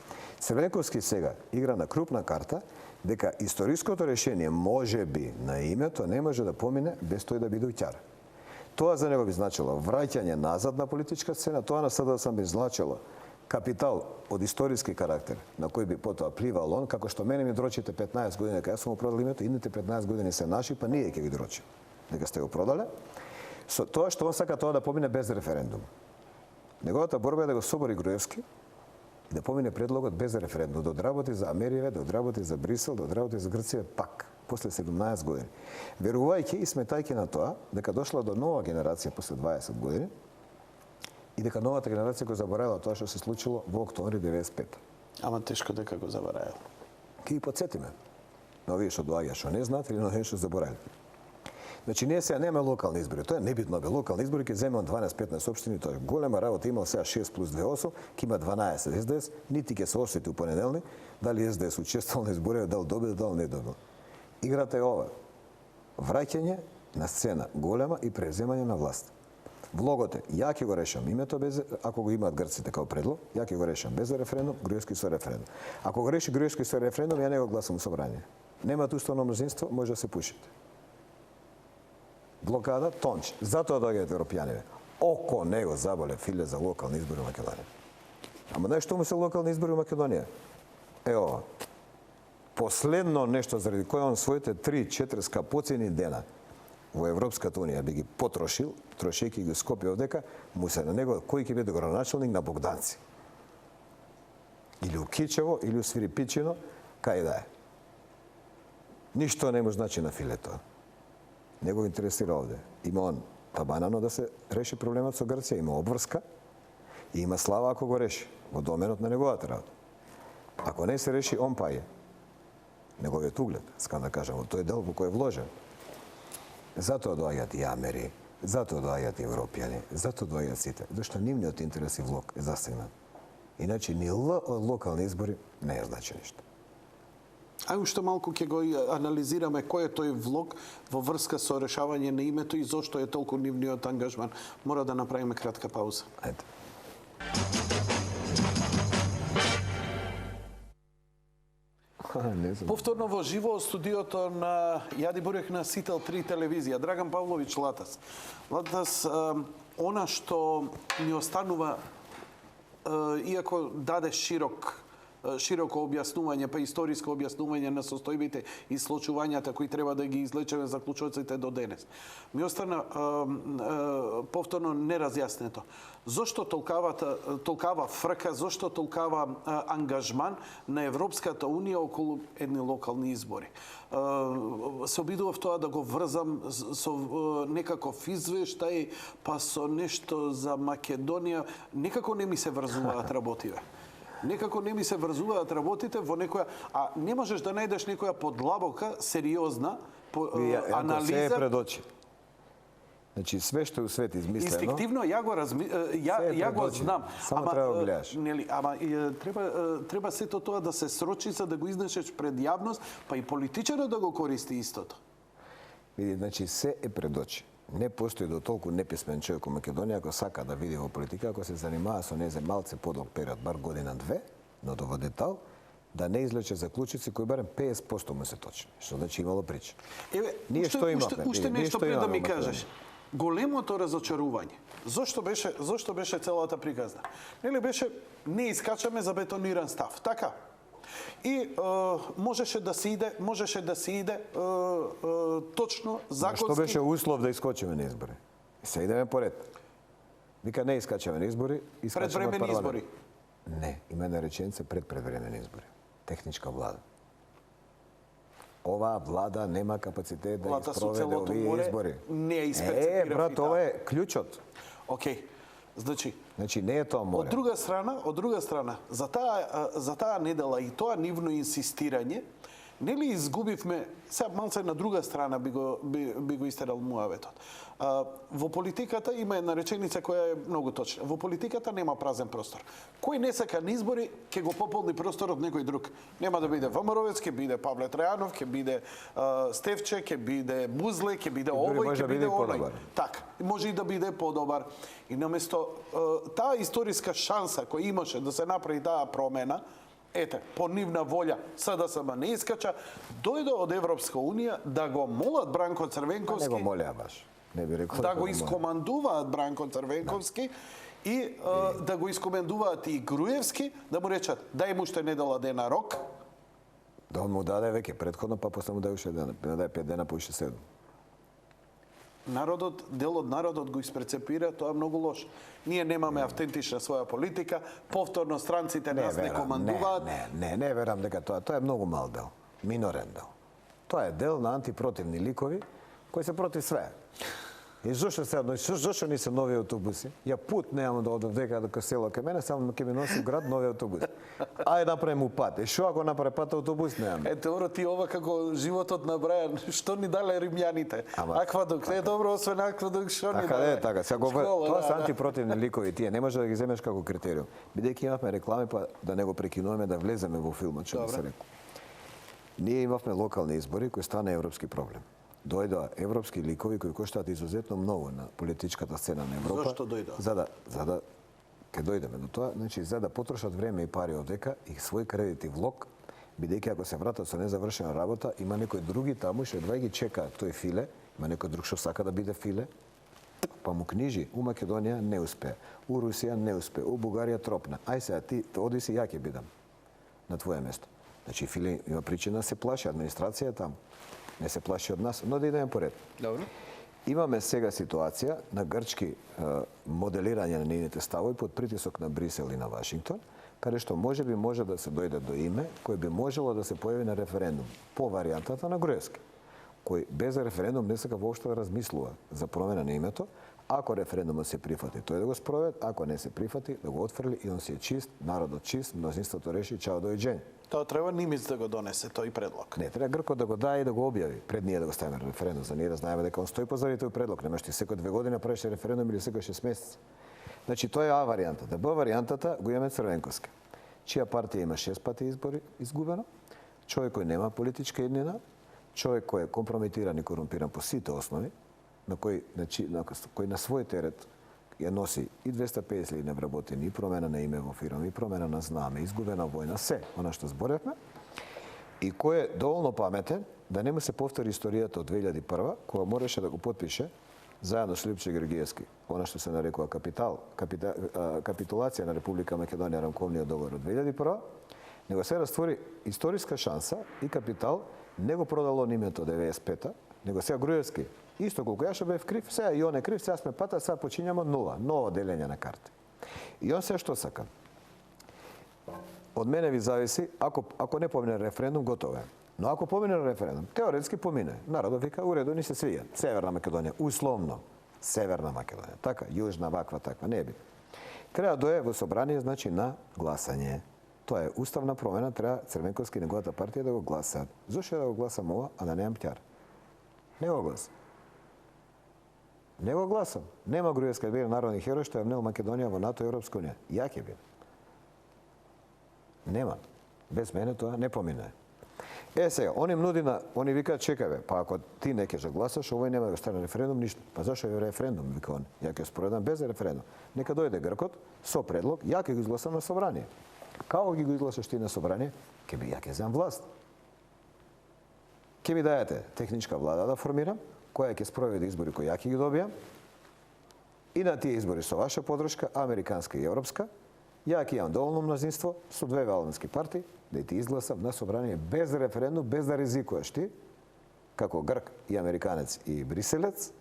Speaker 2: Црвенковски сега игра на крупна карта, дека историското решение може би на името не може да помине без тој да биде уќар. Тоа за него би значило враќање назад на политичка сцена, тоа на СДСМ би значило капитал од историски карактер, на кој би потоа пливал он, како што мене ми дрочите 15 години, дека јас сум го продал името, идните 15 години се наши, па ние ќе ги дрочим. Дека сте го продале. Со тоа што он сака тоа да помине без референдум. Неговата борба е да го собори Груевски и да помине предлогот без референдум, да одработи за Америја, да одработи за Брисел, да одработи за Грција пак, после 17 години. Верувајќи и сметајќи на тоа, дека дошла до нова генерација после 20 години, и дека новата генерација го заборавила тоа што се случило во октомври 95.
Speaker 1: Ама тешко дека го заборавила.
Speaker 2: Ке ги подсетиме. На овие што доаѓа, што не знаат или на овие што заборавили. Значи, ние сега нема локални избори. Тоа е небитно, бе. Локални избори ќе земе 12-15 општини, тоа е голема работа, имал сега 6 плюс 2 8, ќе има 12 СДС, нити ќе се осети у понеделник, дали СДС учествувал на избори, дали добил, дали не добил. Играта е ова. Враќање на сцена голема и преземање на власт. Влогот е, ја ќе го решам името без, ако го имаат грците како предлог, ја ќе го решам без референдум, Груевски со референдум. Ако го реши Груевски со референдум, ја не го гласам у собрање. Немате уставно мнозинство, може да се пушите. Блокада, тонч. Затоа доаѓаат европјаните. Око него заболе филе за локални избори во Македонија. Ама знаеш што му се локални избори во Македонија? Е ова. Последно нешто заради кое он своите 3-4 скапоцени дена во Европската унија би ги потрошил, трошејќи ги Скопје овдека, му се на него кој ќе биде градоначалник на Богданци. Или у Кичево, или у Свирипичино, кај да е. Ништо не му значи на филето. Не го интересира овде. Има он табанано да се реши проблемот со Грција, има обврска и има слава ако го реши, во доменот на неговата работа. Ако не се реши, он паѓа. Неговиот углед, скам да кажам, во тој дел во кој е вложен. Затоа доаѓаат и Амери, затоа доаѓаат и европјани, затоа доаѓаат сите, зашто нивниот интерес и влог е застигнат. Иначе ни локални избори не е значи ништо.
Speaker 1: Ај уште малку ќе го анализираме кој е тој влог во врска со решавање на името и зошто е толку нивниот ангажман. Мора да направиме кратка пауза.
Speaker 2: Ајде.
Speaker 1: Повторно во живо студиото на Јади Бурек на Сител 3 телевизија. Драган Павлович Латас. Латас, она што ни останува, иако даде широко објаснување, па историско објаснување на состојбите и случувањата кои треба да ги излечеме заклучоците до денес. Ми остана повторно неразјаснето. Зошто толкава фрка, зошто толкава ангажман на Европската Унија околу едни локални избори? Се обидував тоа да го врзам со некаков извештај, па со нешто за Македонија. Некако не ми се врзуваат работиве. Некако не ми се врзуваат работите во некоја... А не можеш да најдеш некоја подлабока, сериозна анализа...
Speaker 2: Се е пред очи. Значи, све што е у свет измислено...
Speaker 1: Инстинктивно, ја го знам.
Speaker 2: Само треба да гледаш.
Speaker 1: Нели, ама треба сето тоа да се срочи за да го изнесеш пред јавност, па и политичарот да го користи истото.
Speaker 2: Види, значи, се е пред очи. Не постои до толку неписмен човек у Македонија, ако сака да види во политика, ако се занимава со незе малце подолг период, бар година-две, но до во детал, да не излече заклучици кои барем 50% му се точни. Што значи имало прича.
Speaker 1: Еве,
Speaker 2: ние што имаме?
Speaker 1: Уште нешто пред да ми кажеш. Големото разочарување. Зошто беше целата приказна? Нели беше не искачаме за бетониран став, така? И можеше да се иде точно законски.
Speaker 2: Што беше услов да искочиме на избори? Се идеме поред. Вика не искачаме на избори, искачаме
Speaker 1: предвремени
Speaker 2: парламент.
Speaker 1: избори.
Speaker 2: Не, има една реченица пред предвремени избори. Техничка влада. Оваа влада нема капацитет да испроведе овие избори.
Speaker 1: Не ја исперцепира.
Speaker 2: Брат, ова е клучот.
Speaker 1: Океј. Значи
Speaker 2: не е тоа море.
Speaker 1: Од друга страна, за таа недела и тоа нивно инсистирање, нели изгубивме, сега малце на друга страна би го истерал муаветот. Во политиката има една реченица која е многу точна. Во политиката нема празен простор. Кој не сака на избори, ќе го пополни просторот некој друг. Нема да биде Вамаровец, ќе биде Павле Трајанов, ќе биде Стефче, ќе биде Бузле, ќе биде овој, ќе биде оној. Така, може и да биде подобар. И наместо таа историска шанса која имаше да се направи таа промена, ете, по нивна волја, СДСМ не искача, дојде од Европска Унија да го молат Бранко Црвенковски...
Speaker 2: Не го молеа баш. Не би рекол
Speaker 1: да го искомандуваат Бранко Црвенковски и да го искомандуваат и Груевски, да му речат, дај му уште недела дена рок.
Speaker 2: Да он му даде веќе предходно, па после му даде уште дена, даде 5 дена, па уште 7.
Speaker 1: Дел од народот го испрецепира, тоа е многу лошо. Ние немаме автентична своја политика, повторно странците нас не командуваат.
Speaker 2: Не верам дека тоа е многу мал дел, минорен дел. Тоа е дел на антипротивни ликови кои се против све. И зошто не се нови автобуси? Ја пут немам да одам дека до село кај мене, само ќе ми носи град нови автобуси. Ајде направиме пат. И што ако направи пат автобус немам?
Speaker 1: Ето ти ова како животот на Брајан, што ни дале римјаните? Аквадук, не е добро освен аквадук, што ни дале?
Speaker 2: Така, сега тоа се антипротивни ликови, тие не може да ги земеш како критериум. Бидејќи имавме реклами, па да не го прекинуваме да влеземе во филмот, што се рекол. Ние имавме локални избори кои стана европски проблем. Дојдоа европски ликови кои коштаат изузетно многу на политичката сцена на Европа.
Speaker 1: Зошто дојдоа?
Speaker 2: За да ќе дојдеме до тоа, значи за да потрошат време и пари одека и свој кредит и влог, бидејќи ако се вратат со незавршена работа, има некои други таму што едва ги чека тој филе, има некој друг што сака да биде филе, па му книжи, у Македонија не успеа, у Русија не успеа, у Бугарија тропна. Ај сега ти оди си, ја ќе бидам на твое место. Значи филе има причина да се плаши, администрација таму. Не се плаши од нас, но да идеме поред.
Speaker 1: Добро.
Speaker 2: Имаме сега ситуација на грчки моделирање на нейните ставови под притисок на Брисел и на Вашингтон, каде што можеби може да се дојде до име кој би можело да се појави на референдум по варијантата на Груевски, кој без референдум не сака воопшто да размислува за промена на името. Ако референдумот се прифати, тој да го спровед, ако не се прифати, да го отфрли и он си е чист, народот чист, мнозинството реши, чао дојдење.
Speaker 1: Тоа треба Нимиц да го донесе тој предлог.
Speaker 2: Не, треба Гркот да го даде и да го објави пред ние да го ставиме на референдум, за ние да знаеме дека он стои позади тој предлог. Немаш ти секој 2 години правиш референдум или секој 6 месеци. Значи тоа е А варијантата. Б варијантата го имаме Црвенковски, чија партија има 6 пати избори изгубено, човек кој нема политичка иднина, човек кој е компрометиран и корумпиран по сите основи, на кој на свој терет ја носи и 250.000 невработени, и промена на име во фирма, и промена на знаме, изгубена војна, се, она што зборевме, и кој е доволно паметен да не му се повтори историјата од 2001, кога мораше да го потпише заедно со Лјупче Георгиевски, она што се нарекува капитулација на Република Македонија, рамковниот договор од 2001, него се раствори историска шанса и капитал не го продало името 95-та, него сега Груевски исто колку ја што бев крив, сега и он е крив, сега сме пата, сега почињаме од нула, ново делење на карти. И он се што сака. Од мене ви зависи, ако не помине референдум, готово е. Но ако помине референдум, теоретски помине. Народот вика, уредо, ни се свија. Северна Македонија, условно. Северна Македонија. Така, јужна, ваква, таква, не би. Треба да дое во собрание, значи, на гласање. Тоа е уставна промена, треба Црвенковски и неговата партија да го гласаат. Зошто да го гласам ова, а да немам птјар? Не го гласам. Не го гласам. Нема Груевска да биде народни херој што ја внел Македонија во НАТО и Европска унија. Ја ќе биде. Нема. Без мене тоа не помине. Сега, они викаат чекајбе, па ако ти не ќе гласаш, овој нема да го стане референдум, ништо. Па зашо е референдум, вика он. Ја ќе споредам без референдум. Нека дојде Гркот со предлог, ја ќе го изгласам на собрание. Како ги го изгласаш ти на собрание? Ја ќе земам власт. Ќе ми дајате техничка влада да формирам, која ќе спроведе избори кои ја ќе ги добијам, и на тие избори со ваша подршка, американска и европска, ја ќе имам доволно мнозинство со 2 валдински партии, да ти изгласам на собрание без референдум, без да ризикуваш ти, како Грк и американец и бриселец,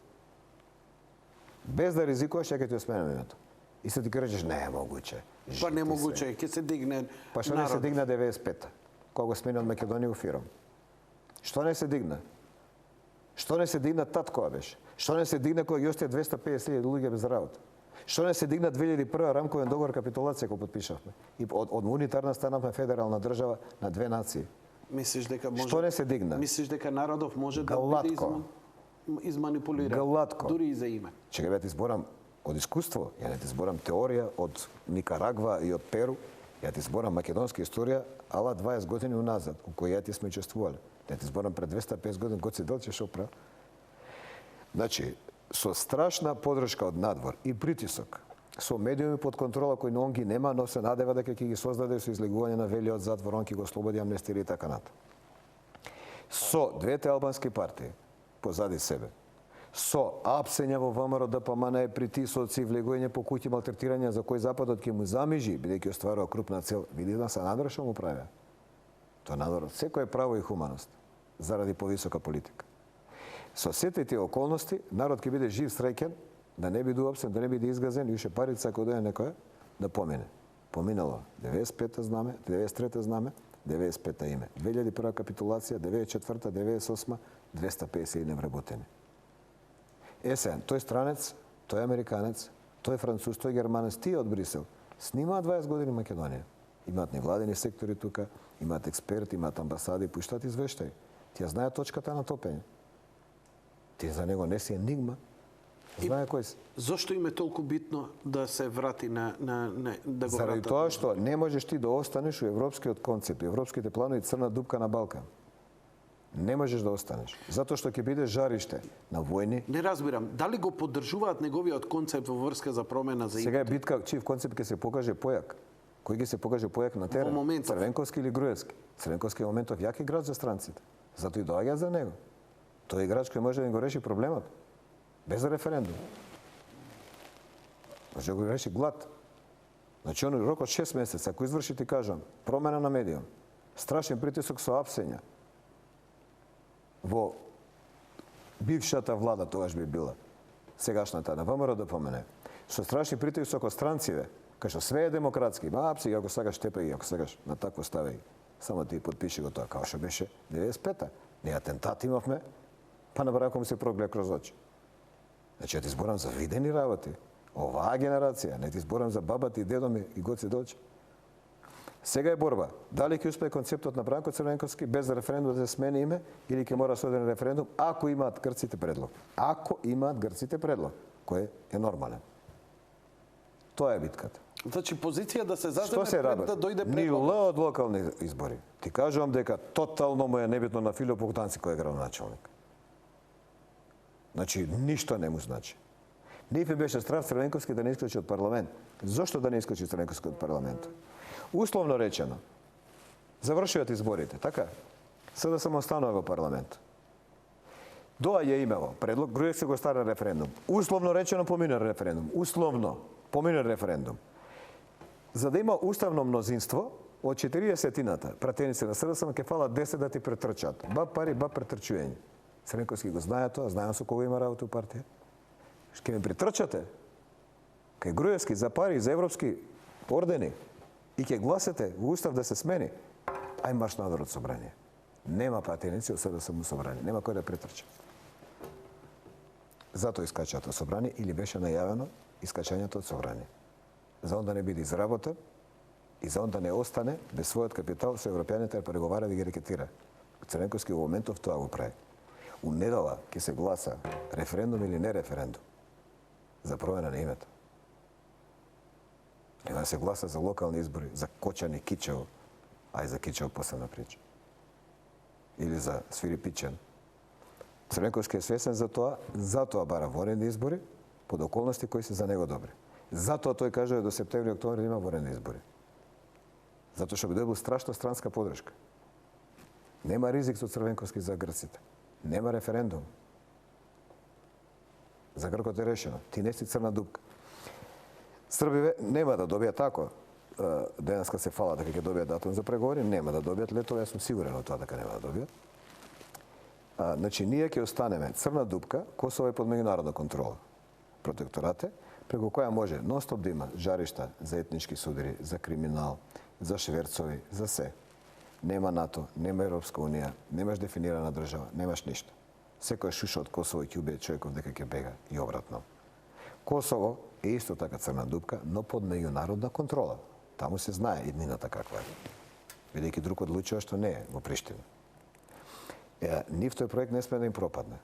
Speaker 2: без да ризикуваш, ја ќе ти осменам името. И се ти кажеш, не е могуче.
Speaker 1: Па не могуче, ќе се дигне
Speaker 2: Па што не се дигна 95-та, кога го смени од Македонија у фирм? Што не се дигна? Што не се дигна тад кога беше? Што не се дигна кога ги остија 250.000 луѓе без работа? Што не се дигна 2001 рамковен договор капитулација кој потпишавме? И од унитарна станавме федерална држава на 2 нации.
Speaker 1: Мислиш дека може?
Speaker 2: Што не се дигна?
Speaker 1: Мислиш дека народов може да биде изманипулиран?
Speaker 2: Галатко.
Speaker 1: Дури и за име.
Speaker 2: Чекај, ти зборам од искуство, ја не ти зборам теорија од Никарагва и од Перу, ја ти зборам македонска историја, ала 20 години уназад, у кој ја ти сме учествувале. Ја ти зборам пред 250 години, Гоце Делчев шо прав. Значи, со страшна подршка од надвор и притисок, со медиуми под контрола кои он ги нема, но се надева дека ќе ги создаде со излегување на велиот затвор, он ќе го ослободи, амнестира и така нато. Со двете албански партии позади себе, со апсење во ВМРО ДПМН, притисоци, влегување по куќи, малтретирање за кој Западот ќе му замижи, бидејќи остварува крупна цел, види да се надвор што му правиа. Тоа надвор секој право и хуманост заради повисока политика. Со сите тие околности, народ ќе биде жив, среќен, да не биде уапсен, да не биде изгазен, и уште парица ако дојде некоја, да помине. Поминало 95-та знаме, 93-та знаме, 95-та име. 2001 капитулација, 94-та, 98-та, 250 невработени. Сега, тој странец, тој американец, тој француз, тој германец, тие од Брисел, снимаат 20 години Македонија. Имаат невладени сектори тука, имаат експерти, имаат амбасади, пуштаат извештаи. Тие знаат точката на топење. Тие за него не си енигма. Знае кој си.
Speaker 1: Зошто им е толку битно да се врати да го вратат?
Speaker 2: Заради тоа што не можеш ти да останеш у европскиот концепт, европските планови црна дупка на Балкан. Не можеш да останеш. Затоа што ќе биде жариште на војни.
Speaker 1: Не разбирам, дали го поддржуваат неговиот концепт во врска за промена за
Speaker 2: Сега е битка чиј концепт ќе се покаже појак. Кој ќе се покаже појак на терен?
Speaker 1: Во моментов.
Speaker 2: Црвенковски или Груевски? Црвенковски во моментов јак играч за странците. Затоа и доаѓаат за него. Тој е играч кој може да го реши проблемот. Без референдум. Може да го реши глад. Значи, оној рок од 6 месеца, ако изврши, ти кажам, промена на медиум, страшен притисок со апсења, во бившата влада тогаш би била, сегашната на ВМРО да помене, со страшни притисок од странциве, кај што све е демократски, апси, ако сакаш тепе, ако сакаш на такво стави, само ти подпиши го тоа, као што беше 95-та. Ние атентат имавме, па на браком се прогледа кроз очи. Значи, ја ти зборам за видени работи. Оваа генерација, не ти зборам за бабати и дедоми и гоци дочи. Сега е борба. Дали ќе успее концептот на Бранко Црвенковски без референдум да се смени име или ќе мора суден референдум ако имаат грците предлог. Ако имаат грците предлог, кој е нормален. Тоа е битката.
Speaker 1: Значи позиција да се
Speaker 2: Што
Speaker 1: заземе
Speaker 2: се
Speaker 1: пред
Speaker 2: работи?
Speaker 1: да дојде
Speaker 2: Ни
Speaker 1: предлог.
Speaker 2: Л од локални избори. Ти кажувам дека тотално му е небитно на Филип Богданци кој е градоначалник. Значи, ништо не му значи. Ниф беше страв Црвенковски да не исклучи од парламент. Зошто да не исклучи Црвенковски од парламент? Условно речено, завршуваат изборите, така? СДСМ останува во парламент. Доаѓа имало предлог, Груевски го стара референдум. Условно речено помина референдум. Условно помина референдум. За да има уставно мнозинство, од 40-тината пратеници на СДСМ ќе фалат 10 да ти претрчат. Ба пари, ба претрчување. Црвенковски го знае тоа, знаем со кого има работа у партија. Ќе ме притрчате кај Груевски за пари, за европски ордени и ќе гласате во устав да се смени, ај марш на Народно собрание. Нема пратеници од СДСМ собрание, нема кој да притрча. Затоа искачаат од собрание или беше најавено искачањето од собрание. За он да не биде изработен и за он да не остане без својот капитал со европјаните да преговара да ги рекетира. Црвенковски во моментов тоа го прави. У недела ќе се гласа референдум или не референдум за промена на името. Нема да се гласа за локални избори, за Кочани, Кичево, ај за Кичево посебна прича. Или за Свирипичен. Црвенковски е свесен за тоа, затоа бара воени избори, под околности кои се за него добри. Затоа тој кажува до септември, октомври има воени избори. Затоа што би добил страшна странска подршка. Нема ризик со Црвенковски за грците. Нема референдум. За Гркот е решено. Ти не си црна дупка. Србиве нема да добијат тако. Денеска се фала дека ќе добијат датум за преговори, нема да добијат летове, јас сум сигурен од тоа дека нема да добијат. Значи, ние ќе останеме црна дупка, Косово е под меѓународна контрола. Протекторате, преку која може нон-стоп да има жаришта за етнички судири, за криминал, за шверцови, за се. Нема НАТО, нема Европска унија, немаш дефинирана држава, немаш ништо. Секој шуша од Косово ќе убие човеков дека ќе бега и обратно. Косово е исто така црна дупка, но под меѓународна контрола. Таму се знае иднината каква е. Бидејќи друг одлучува што не е во Приштина. Нив тој проект не сме да им пропадне.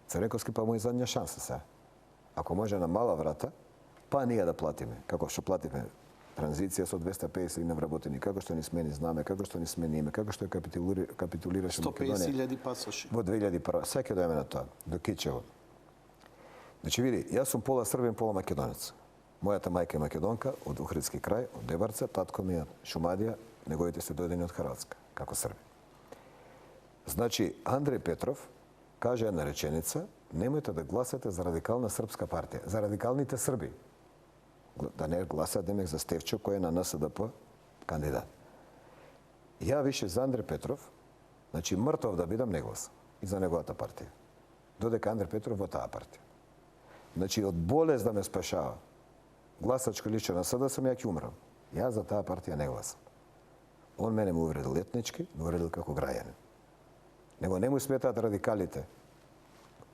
Speaker 2: Црвенковски па му е задња шанса сега. Ако може на мала врата, па ние да платиме, како што платиме транзиција со 250 на вработени, како што ни смени знаме, како што ни смени име, како што капитулираше Македонија.
Speaker 1: 150.000 пасоши.
Speaker 2: Во 2001. Сега ќе дојдеме на тоа, до Кичево. Значи види, јас сум пола србин, пола македонец. Мојата мајка е македонка од Охридски крај, од Дебарца, татко ми е Шумадија, неговите се дојдени од Хрватска, како срби. Значи, Андреј Петров каже една реченица, немојте да гласате за радикална српска партија, за радикалните срби. Да не гласат демек за Стевчо, кој е на НСДП кандидат. Ја више за Андреј Петров, значи мртов да бидам, не гласам и за неговата партија. Додека Андреј Петров во таа партија. Значи, од болест да ме спашава, гласачко личе на СДСМ, ја ќе умрам. Ја за таа партија не гласам. Он мене му увредил етнички, ме увредил како граѓанин. Него не му сметаат радикалите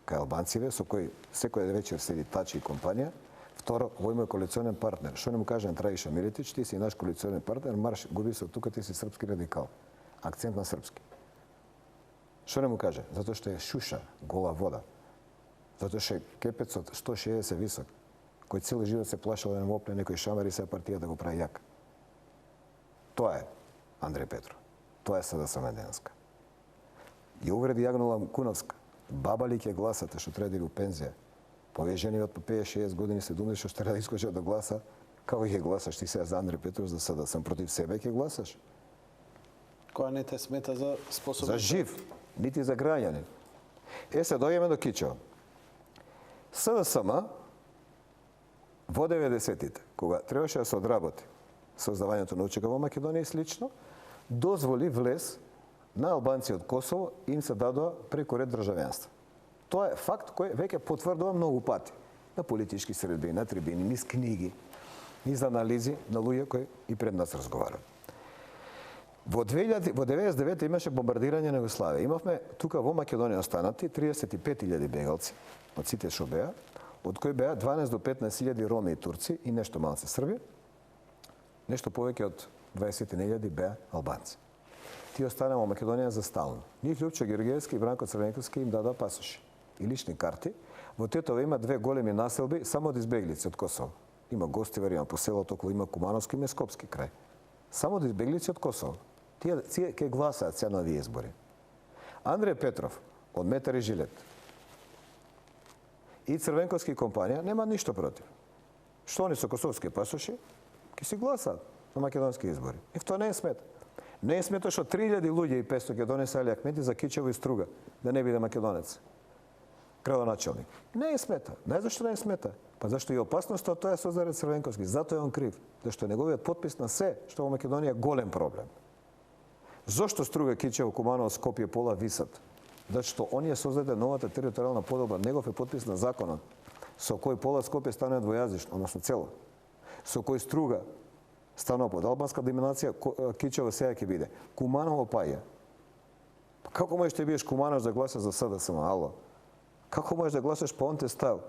Speaker 2: кај албанциве, со кои секој вечер седи Тачи и компанија. Второ, овој мој коалиционен партнер. Што не му кажем Траиша Милетич, ти си наш коалиционен партнер, марш, губи се од тука, ти си српски радикал. Акцент на српски. Што не му каже? Затоа што е шуша, гола вода. Затоа што е кепецот 160 висок, кој цели живот се плашал да не му опне некој шамар и се партија да го прави јак. Тоа е Андреј Петров. Тоа е СДСМ денеска. Ја увреди Јагнала Куновска. Баба ли ќе гласате што треба да иде у пензија? Повие жени од по 50-60 години 70 што треба да искочат да гласа. Како ќе гласаш ти сега за Андре Петров за СДСМ, против себе ќе гласаш?
Speaker 1: Која не те смета за способност?
Speaker 2: За жив, нити за граѓанин. Се дојдеме до Кичево. СДСМ во 90-тите, кога требаше да се одработи создавањето на УЧК во Македонија и слично, дозволи влез на албанци од Косово и им се дадоа преку ред државенство. Тоа е факт кој веќе потврдува многу пати на политички средби, на трибини, низ книги, низ анализи на луѓе кои и пред нас разговарат. Во 99 имаше бомбардирање на Југославија. Имавме тука во Македонија останати 35.000 бегалци од сите што беа, од кои беа 12 до 15.000 роми и турци и нешто малце срби. Нешто повеќе од 20.000 беа албанци. Тие останаа во Македонија за стално. Нив Лјупчо Георгиевски и Бранко Црвенковски им дадоа пасоши и лични карти. Во Тетово има две големи населби само од избеглици од Косово. Има Гостивар, има поселот околу, има Кумановски, има Скопски крај. Само од избеглици од Косово. Тие ќе гласаат сега на овие избори. Андреј Петров од Метар и Жилет и Црвенковски компанија нема ништо против. Што они со косовски пасоши ќе си гласаат на македонски избори. И тоа не е смета. Не е смета што 3.000 луѓе и 500 ќе донесе Али Ахмеди за Кичево и Струга, да не биде македонец. Градоначелник. Не е смета. Знаеш зашто не е смета? Па зашто и опасноста од тоа е создаде Црвенковски. Затоа е он крив. Зашто неговиот потпис на се што во Македонија е голем проблем. Зошто Струга, Кичево, Куманово, Скопје, Пола висат? Зашто он ја создаде новата територијална подоба, негов е потпис на законот, со кој Пола Скопје станува двојазично, односно цело. Со кој Струга станува под албанска доминација, Кичево сега ќе биде. Куманово паѓа. Како можеш да биеш Куманово да гласаш за СДСМ, ало? Како можеш да гласаш по онте став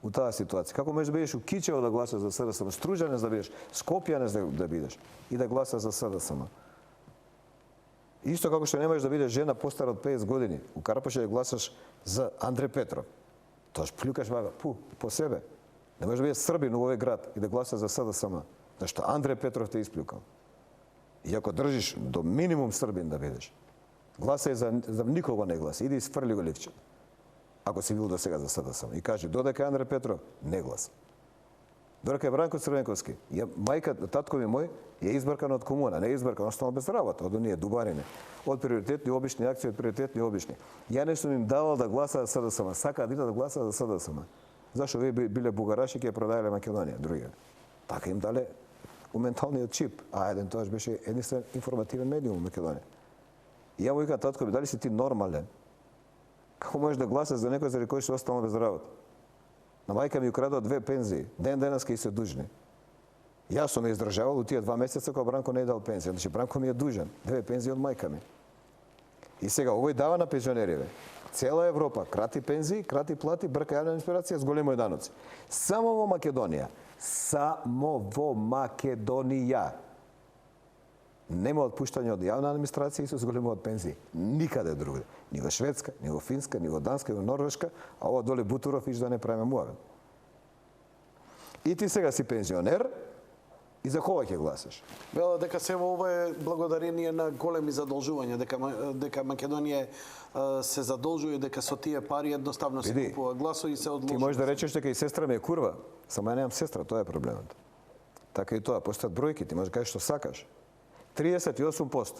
Speaker 2: у таа ситуација? Како можеш да бидеш у Кичево да гласаш за СДСМ, Стружанец да бидеш, Скопјанец да бидеш и да гласаш за СДСМ? Исто како што не можеш да бидеш жена постара од 50 години, у Карапоше да гласаш за Андре Петров. Тоаш плюкаш вага, по себе. Не можеш да бидеш србин у овој град и да гласаш за СДСМ, зашто Андре Петров те исплюкал. И ако држиш до минимум србин да бидеш, гласај за никого не гласи, иди и сфрли го ливче. Ако си бил до сега за СДСМ и кажи додека е Андре Петров, не гласа. Додека е Бранко Црвенковски, мајка, татко ми мој е избркан од комуна, не е избркан, останал без работа, од оние дубарине, од приоритетни обични акции, од приоритетни обични. Ја не сум им давал да гласаат за СДСМ, сакаат да гласаат за СДСМ. Зашто вие биле бугараши ќе ја продаеле Македонија, други. Така им дале у менталниот чип, а еден тоаш беше единствен информативен медиум во Македонија. И ја му викам, татко ми, дали си ти нормален? Како можеш да гласаш за некој заради кој што останал без работа? На мајка ми украдоа 2 пензии, ден денеска и се дужни. Јас сум ја издржавал у тие 2 месеца кога Бранко не е дал пензија, значи Бранко ми е дужен, 2 пензии од мајка ми. И сега овој дава на пензионериве. Цела Европа крати пензии, крати плати, брка јавна администрација с големи даноци. Само во Македонија нема отпуштање од јавна администрација и се зголемуваат пензии. Никаде другаде. Ни во Шведска, ни во Финска, ни во Данска, ни во Норвешка, а ова доле Бутуров иш да не правиме муавет. И ти сега си пензионер и за кога ќе гласаш?
Speaker 1: Вела дека се ова е благодарение на големи задолжувања, дека Македонија се задолжува, дека со тие пари едноставно се купува гласови и се одложува.
Speaker 2: Ти можеш да речеш дека и сестра ми е курва, само ја немам сестра, тоа е проблемот. Така и тоа, постојат бројки, ти можеш да кажеш што сакаш. 38%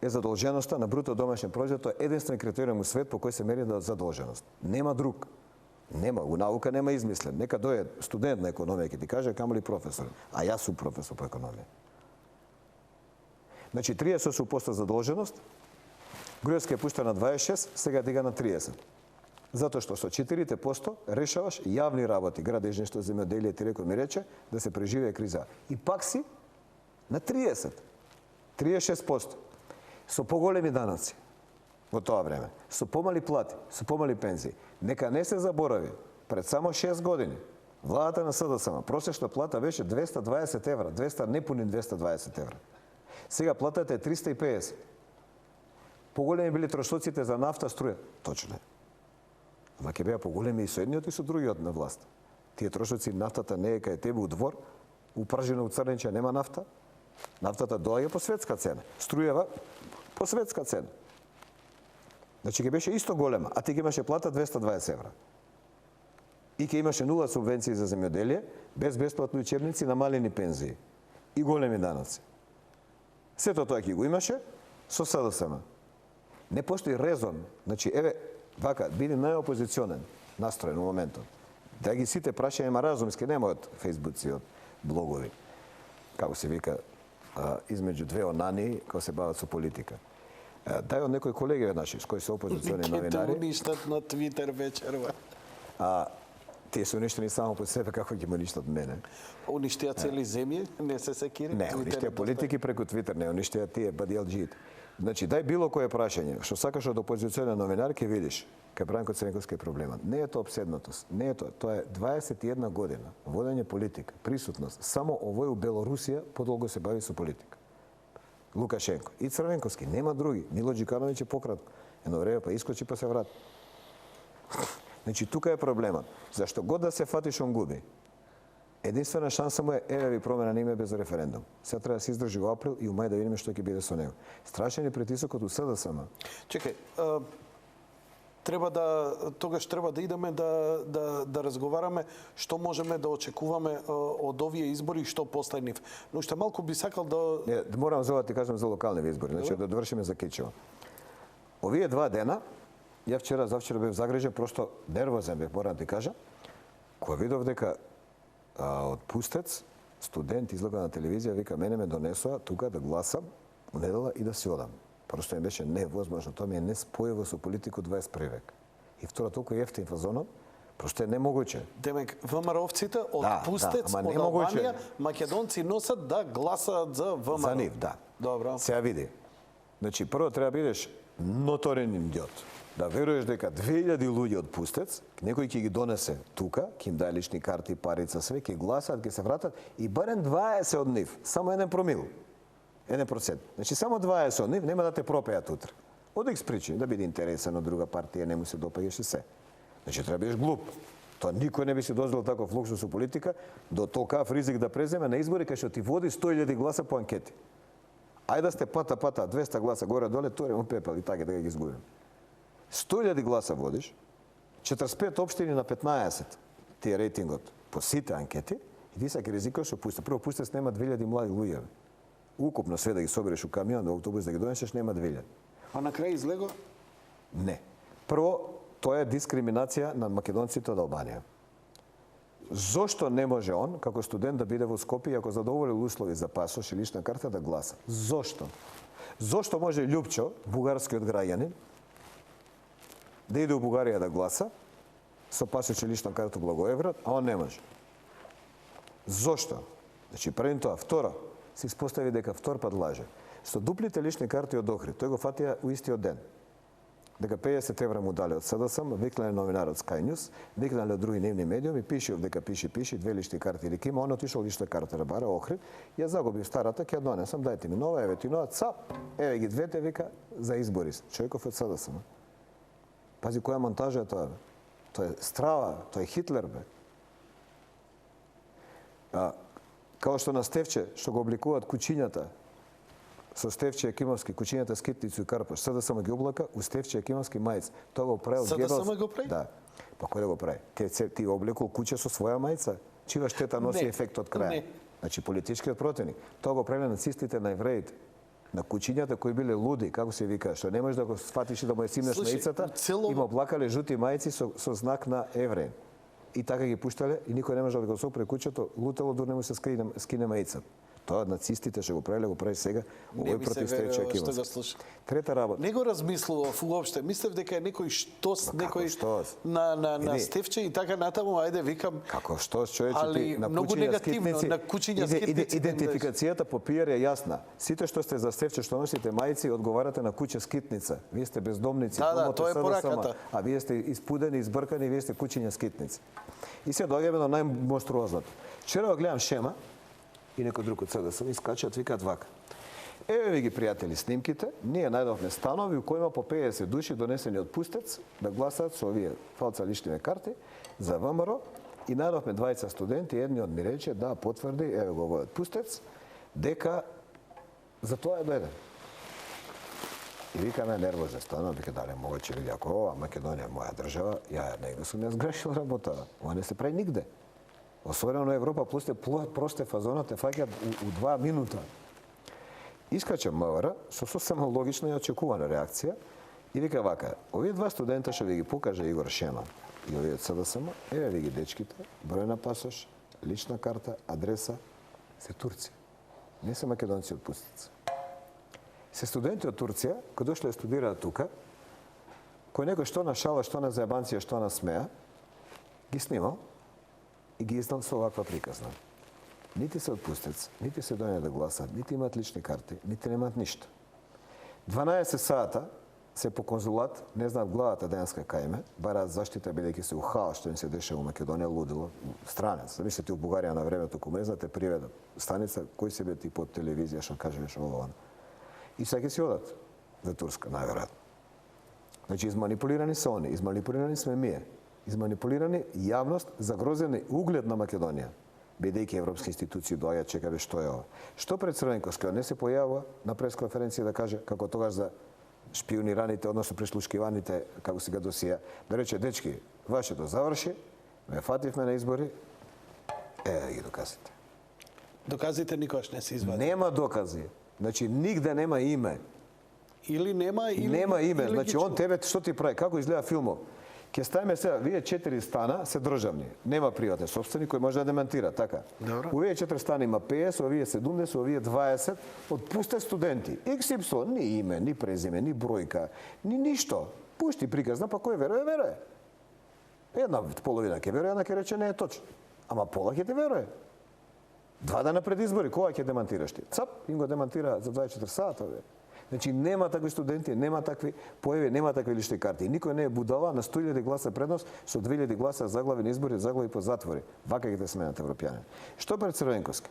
Speaker 2: е задолженоста на бруто домашен производ, тоа е единствен критериум у свет по кој се мери задолженост. Нема друг. Нема, у наука нема измислен. Нека дојде студент на економија ќе ти каже, камо ли професор. А јас сум професор по економија. Значи 38% задолженост, Груевски ја пушта на 26, сега дига на 30. Затоа што со 4% решаваш јавни работи, градежништво, земјоделие, ти рекол ми рече, да се преживее криза. И пак си на 30. 36%. Со поголеми даноци во тоа време, со помали плати, со помали пензии. Нека не се заборави, пред само 6 години, владата на СДСМ, просечна плата беше 220 евра, непуни 220 евра. Сега платата е 350. Поголеми били трошоците за нафта, струја. Точно е. Ама ќе беа поголеми и со едниот и со другиот на власт. Тие трошоци, нафтата не е кај тебе у двор, упражено у Црнича нема нафта. Нафтата доаѓа по светска цена. Струјава По светска цена. Значи ќе беше исто голема, а ти ќе имаше плата 220 евра. И ќе имаше 0 субвенции за земјоделие, без бесплатни учебници, намалени пензии и големи даноци. Сето тоа ќе го имаше со СДСМ. Не постои резон. Значи, еве, вака, биде најопозиционен настроен во моментот. Да ги сите прашања има разумски, нема од фејсбуци, од блогови. Како се вика, измеѓу две онани кои се бават со политика. Дај од некои колеги веднаш, кои се опозициони новинари.
Speaker 1: Ке те уништат на Твитер вечерва.
Speaker 2: Тие се уништени само по себе, како ќе ме уништат мене.
Speaker 1: Уништија цели земји, не се секири.
Speaker 2: Не, уништија политики преку Твитер, не уништија тие бадијалџиите. Значи, дај било кое прашање, што сакаш од опозиционен новинар, ќе видиш. Кај Бранко Цренковски е проблемот. Не е тоа обседнатост, не е тоа. Тоа е 21 година водење политика, присутност. Само овој у Белорусија подолго се бави со политика. Лукашенко и Црвенковски, нема други. Мило Џикановиќ е пократко. Едно време па искочи па се врати. Значи, тука е проблемот. Зашто год да се фатиш, он губи. Единствена шанса му е, еве ви промена на име без референдум. Сега треба да се издржи во април и у мај да видиме што ќе биде со него. Страшен е притисокот у СДСМ.
Speaker 1: Чекај, тогаш треба да идеме да разговараме што можеме да очекуваме од овие избори и што после нив. Но уште малку би сакал да...
Speaker 2: Не, морам за ова ти кажам за локални избори, значи да довршиме за Кечево. Овие 2 дена, ја завчера бев загрижен, просто нервозен бев, морам да ти кажа, кога видов дека од Пустец студент излага на телевизија, вика, мене ме донесоа тука да гласам у недела и да си одам. Просто ми беше невозможно, тоа ми е неспојиво со политику 21 век. И второ, толку ефтин фазонот, просто е немогуче.
Speaker 1: Демек, ВМРО-вците од Пустец, од Албанија, македонци носат да гласаат за ВМРО.
Speaker 2: За нив, да.
Speaker 1: Добро.
Speaker 2: Сега види. Значи, прво треба да бидеш ноторен идиот. Да веруваш дека 2000 луѓе од Пустец, некој ќе ги донесе тука, ќе им даде лични карти, парица, све, ќе гласаат, ќе се вратат и барем 20 од нив, само 1 промил. 1%. Значи, само 20 од нив нема да те пропеат утре. Од X причини, да биде интересен од друга партија, не му се допаѓаш и се. Значи, треба да бидеш глуп. Тоа никој не би си дозволил таков луксус у политика, до толкав ризик да преземе на избори кај што ти води 100.000 гласа по анкети. Ајде да сте пата, 200 гласа горе-доле, туремо пепел и така да ги изгубим. 100.000 гласа водиш, 45 општини на 15 ти е рейтингот по сите анкети и ти се ќе ризикуваш со Пустец. Прво, Пустец нема 2000 млади луѓе. Укупно све да ги собереш у камион, до автобус да ги донесеш, нема 2000.
Speaker 1: А на крај излего?
Speaker 2: Не. Прво, тоа е дискриминација на македонците од Албанија. Зошто не може он, како студент, да биде во Скопје, ако задоволил услови за пасош и лична карта, да гласа? Зошто? Зошто може Љупчо, бугарскиот граѓанин, да иде у Бугарија да гласа, со пасош и лична карта у Благоевград, а он не може? Зошто? Значи, првим тоа. Второ, се испостави дека втор пат лаже. Со дуплите лични карти од Охрид, тој го фатија у истиот ден. Дека 50 евра му дали од СДСМ, викнале новинарот Sky News, викнале од други дневни медиуми, пиши дека пиши, 2 лични карти или кима, он отишол лична карта да бара Охрид, ја загубив старата, ќе ја донесам, дајте ми нова, еве ти нова, цап, еве ги двете, вика, за избори. Човеков од СДСМ. Пази, која монтажа е тоа, бе? Тоа е страва, тоа е Хитлер, бе. Као што на Стевче, што го обликуваат кучињата, со Стевче Екимовски, кучињата Скитницу и Карпош, СДСМ ги облака, у Стевче Екимовски мајц. Тоа го правил Гебелс.
Speaker 1: СДСМ го прави?
Speaker 2: Да. Па кој да го прави? Ти облекол куќа со своја мајца? Чива штета носи ефект од краја?
Speaker 1: Не.
Speaker 2: Значи, политичкиот противник. Тоа го правиле нацистите на евреите. На кучињата кои биле луди, како се вика, што не можеш да го сфатиш и да му ја симнеш на ицата, им облакале жути мајци со знак на евреин. И така ги пуштале и никој не можел да го сопре куќето, лутело дур не му се скине мајцата. Тоа нацистите што го прави сега, овој против Стевче Екимовски. Трета работа.
Speaker 1: Не го размислував уопште. Мислев дека е некој штос, некој на Стевче и така натаму, ајде викам.
Speaker 2: Како штос, човече, ти на
Speaker 1: многу негативно, на кучиња скитници.
Speaker 2: Идентификацијата по пиар е јасна. Сите што сте за Стевче, што носите мајци, одговарате на куќа скитница. Вие сте бездомници,
Speaker 1: да, тоа е пораката.
Speaker 2: А вие сте испудени, избркани, вие сте кучиња скитници. И се доаѓаме на најмонструозното. Вчера гледам шема и некој друг од СДСМ искачаат, викаат вака. Еве ви ги, пријатели, снимките. Ние најдовме станови у којма по 50 души донесени од Пустец да гласаат со овие фалца лични карти за ВМРО и најдовме 20 студенти, едниот ми рече да потврди, еве го овој од Пустец, дека за тоа е дојден. И викаме нервозно, станам, вика дали моguće види, ако ова Македонија е моја држава, ја негде сум ја сгрешил работа. Ова не се прави нигде. Освоено Европа просте фазона те фаќаат у 2 минута. Искача МВР со сосема логична и очекувана реакција и вика вака, овие два студента што ви ги покаже Игор Шема и овие од СДСМ, еве ви ги дечките, број на пасош, лична карта, адреса, се Турција. Не се македонци од Пустица. Се студенти од Турција, кои дошле да студираат тука, кој некој што на шала, што на заебанција, што на смеа, ги снимал и ги издал со оваква приказна. Нити се од Пустец, нити се дојде да гласат, нити имаат лични карти, нити немаат ништо. 12 сата се по конзулат, не знаат главата денска кајме, бараат заштита бидејќи се у хаос што им се дешава у Македонија, лудило, странец. Мислите у Бугарија на времето, кога не знаете приведа, станица, кој се бе ти под телевизија што кажеш ова. И сега ќе си одат за Турска, најверојатно. Значи, изманипулирани се они, изманипулирани сме ние, изманипулирани јавност, загрозени углед на Македонија, бидејќи европски институции доаѓаат, чекаве што е ова. Што пред Црвенковски не се појавува на пресконференција да каже како тогаш за шпионираните, односно прислушкиваните, како сега досија, да рече, дечки, вашето заврши, ме фативме на избори, ги доказите.
Speaker 1: Доказите никош не се извади.
Speaker 2: Нема докази. Значи, нигде нема име.
Speaker 1: Или нема, или...
Speaker 2: Нема име.
Speaker 1: Или
Speaker 2: Значи, он тебе, што ти прави? Како изгледа филмов? Ке ставиме сега, вие 4 стана се државни. Нема приватен собственик кој може да демантира, така?
Speaker 1: Добро.
Speaker 2: Овие 4 стана има 50, овие 70, овие 20, од пусте студенти. XY, ни име, ни презиме, ни бројка, ни ништо. Пушти приказна, па кој веруе, веруе. Една половина ќе веруе, една ќе рече не е точно. Ама пола ќе те веруе. 2 дена пред избори, кога ќе демантираш ти? Цап, им го демантира за 24 сата. Значи, нема такви студенти, нема такви појави, нема такви лични карти. Никој не е будала на 100.000 гласа предност, со 2.000 гласа заглави на избори, заглави по затвори. Вака ги те сменат европјани. Што пред Црвенковски?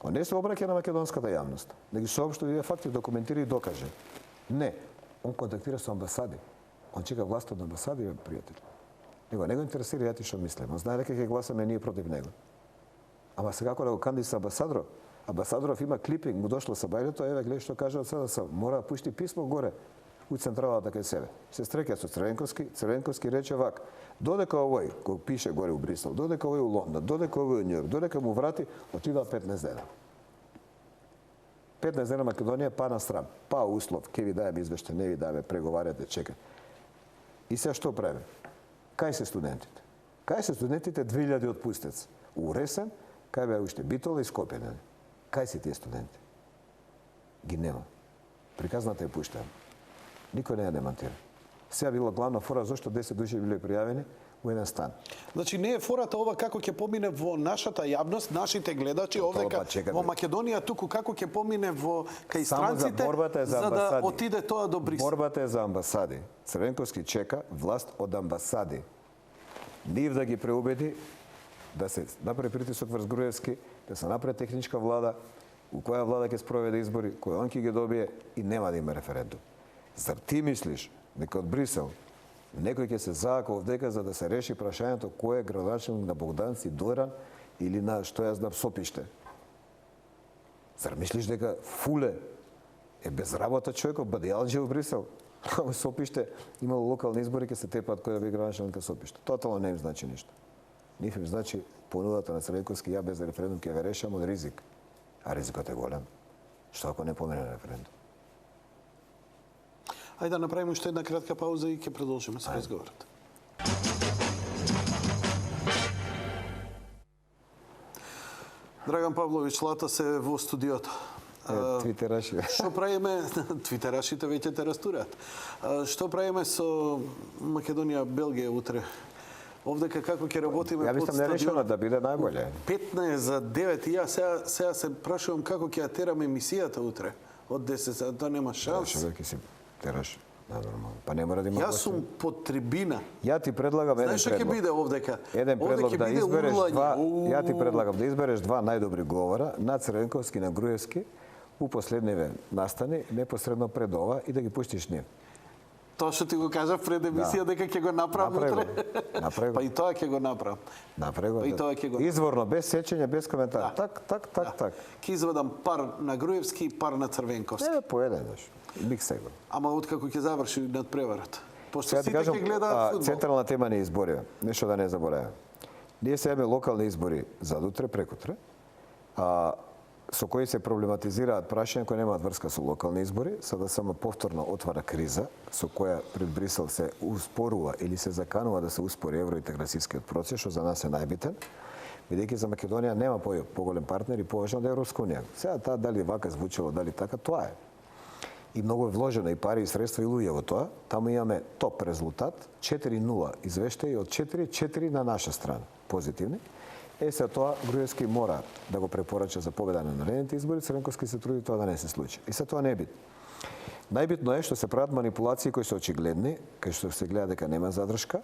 Speaker 2: Он не се обраќа на македонската јавност, да ги соопштува овие факти, документира и докаже. Не, он контактира со амбасади. Он чека власт од амбасади, пријатели. Не го интересира ја ти што мислам. Он знае дека ќе гласаме ние против него. Ама сега кога го канди со амбасадоров, амбасадоров има клипинг, му дошло са бајлето, еве гледа што кажа од СДС, мора да пушти писмо горе у централата кај себе. Се стрекја со Црвенковски, Црвенковски рече вак: додека овој, кој пише горе у Брисел, додека овој у Лондон, додека овој у Њујорк, додека му врати, отидаа 15 дена. 15 дена Македонија па на страм, па услов, ке ви дајаме извештај, не ви дајаме, преговарате, чекате. И сега што правиме? Кај се студентите? Кај се студентите 2000 од Пустец? У Ресен, кај беа уште Битола и Скопје. Кај се тие студенти? Ги нема. Приказната е пуштена. Никој не ја демантира. Сега била главна фора зошто 10 души биле пријавени у еден стан.
Speaker 1: Значи не е фората ова како ќе помине во нашата јавност, нашите гледачи овдека во Македонија, туку како ќе помине во кај странците за да отиде тоа до Брисел.
Speaker 2: Борбата е за амбасади. Црвенковски чека власт од амбасади. Нив да ги преубеди да се направи притисок врз Груевски, да се направи техничка влада, у која влада ќе спроведе избори, кој он ќе ги добие и нема да има референдум. Зар ти мислиш дека од Брисел некој ќе се заака овдека за да се реши прашањето кој е градоначелник на Богданци, Доран или на што ја знам Сопиште? Зар мислиш дека Фуле е без работа човекот, бадијалџи во Брисел? Во Сопиште имало локални избори, ќе се тепат кој да би градоначелник на Сопиште. Тотално не им значи ништо. Ниф им значи понудата на Црвенковски, ја без референдум ќе ве решам од ризик. А ризикот е голем. Што ако не помине на референдум?
Speaker 1: Ајде да направиме уште една кратка пауза и ќе продолжиме со разговорот. Драган Павлович Лата се во студиото.
Speaker 2: Твитераши.
Speaker 1: Што правиме? Твитерашите веќе те растураат. Што правиме со Македонија, Белгија утре? Овдека како ќе работиме
Speaker 2: под стадионот? Ја мислам решено да биде најболе.
Speaker 1: 15 за 9 и ја сега се прашувам како ќе ја тераме емисијата утре од 10, тоа нема шанс.
Speaker 2: Што си тераш? Нормално. Па не мора да има.
Speaker 1: Јас сум под трибина.
Speaker 2: Ја ти предлагам еден
Speaker 1: предлог. Знаеш што ќе биде овдека?
Speaker 2: Еден предлог да избереш два. Ја ти предлагам да избереш два најдобри говора на Црвенковски и на Груевски у последниве настани непосредно пред ова и да ги пуштиш нив.
Speaker 1: Тоа што ти го кажав пред емисија дека ќе го направам утре.
Speaker 2: Направи го.
Speaker 1: Па и тоа ќе го направам.
Speaker 2: Направи го.
Speaker 1: Па и тоа ќе го.
Speaker 2: Изворно, без сечење, без коментар.
Speaker 1: Да.
Speaker 2: Так.
Speaker 1: Ќе извадам пар на Груевски и пар на Црвенковски.
Speaker 2: Не, поедеш. Бих сега.
Speaker 1: Ама откако ќе заврши надпреварата. Пошто
Speaker 2: Сега ти
Speaker 1: сите
Speaker 2: кажам,
Speaker 1: ќе гледаат фудбал.
Speaker 2: централна тема не изборија. Нешто да не заборавам. Ние се имаме локални избори задутре, прекутре, со кои се проблематизираат прашања кои немаат врска со локални избори, да само повторно отвара криза со која пред Брисел се успорува или се заканува да се успори евроинтеграцијскиот процес, што за нас е најбитен, бидејќи за Македонија нема поголем партнер и поважно од Европска унија. Сега таа дали вака звучело, дали така, тоа е. И многу е вложено и пари и средства и луѓе во тоа. Таму имаме топ резултат, 4-0 извештаи од 4-4 на наша страна, позитивни. Се тоа Груевски мора да го препорача за победа на наредните избори, Црвенковски се труди тоа да не се случи. И се тоа не е бит. Најбитно е што се прават манипулации кои се очигледни, кај што се гледа дека нема задршка.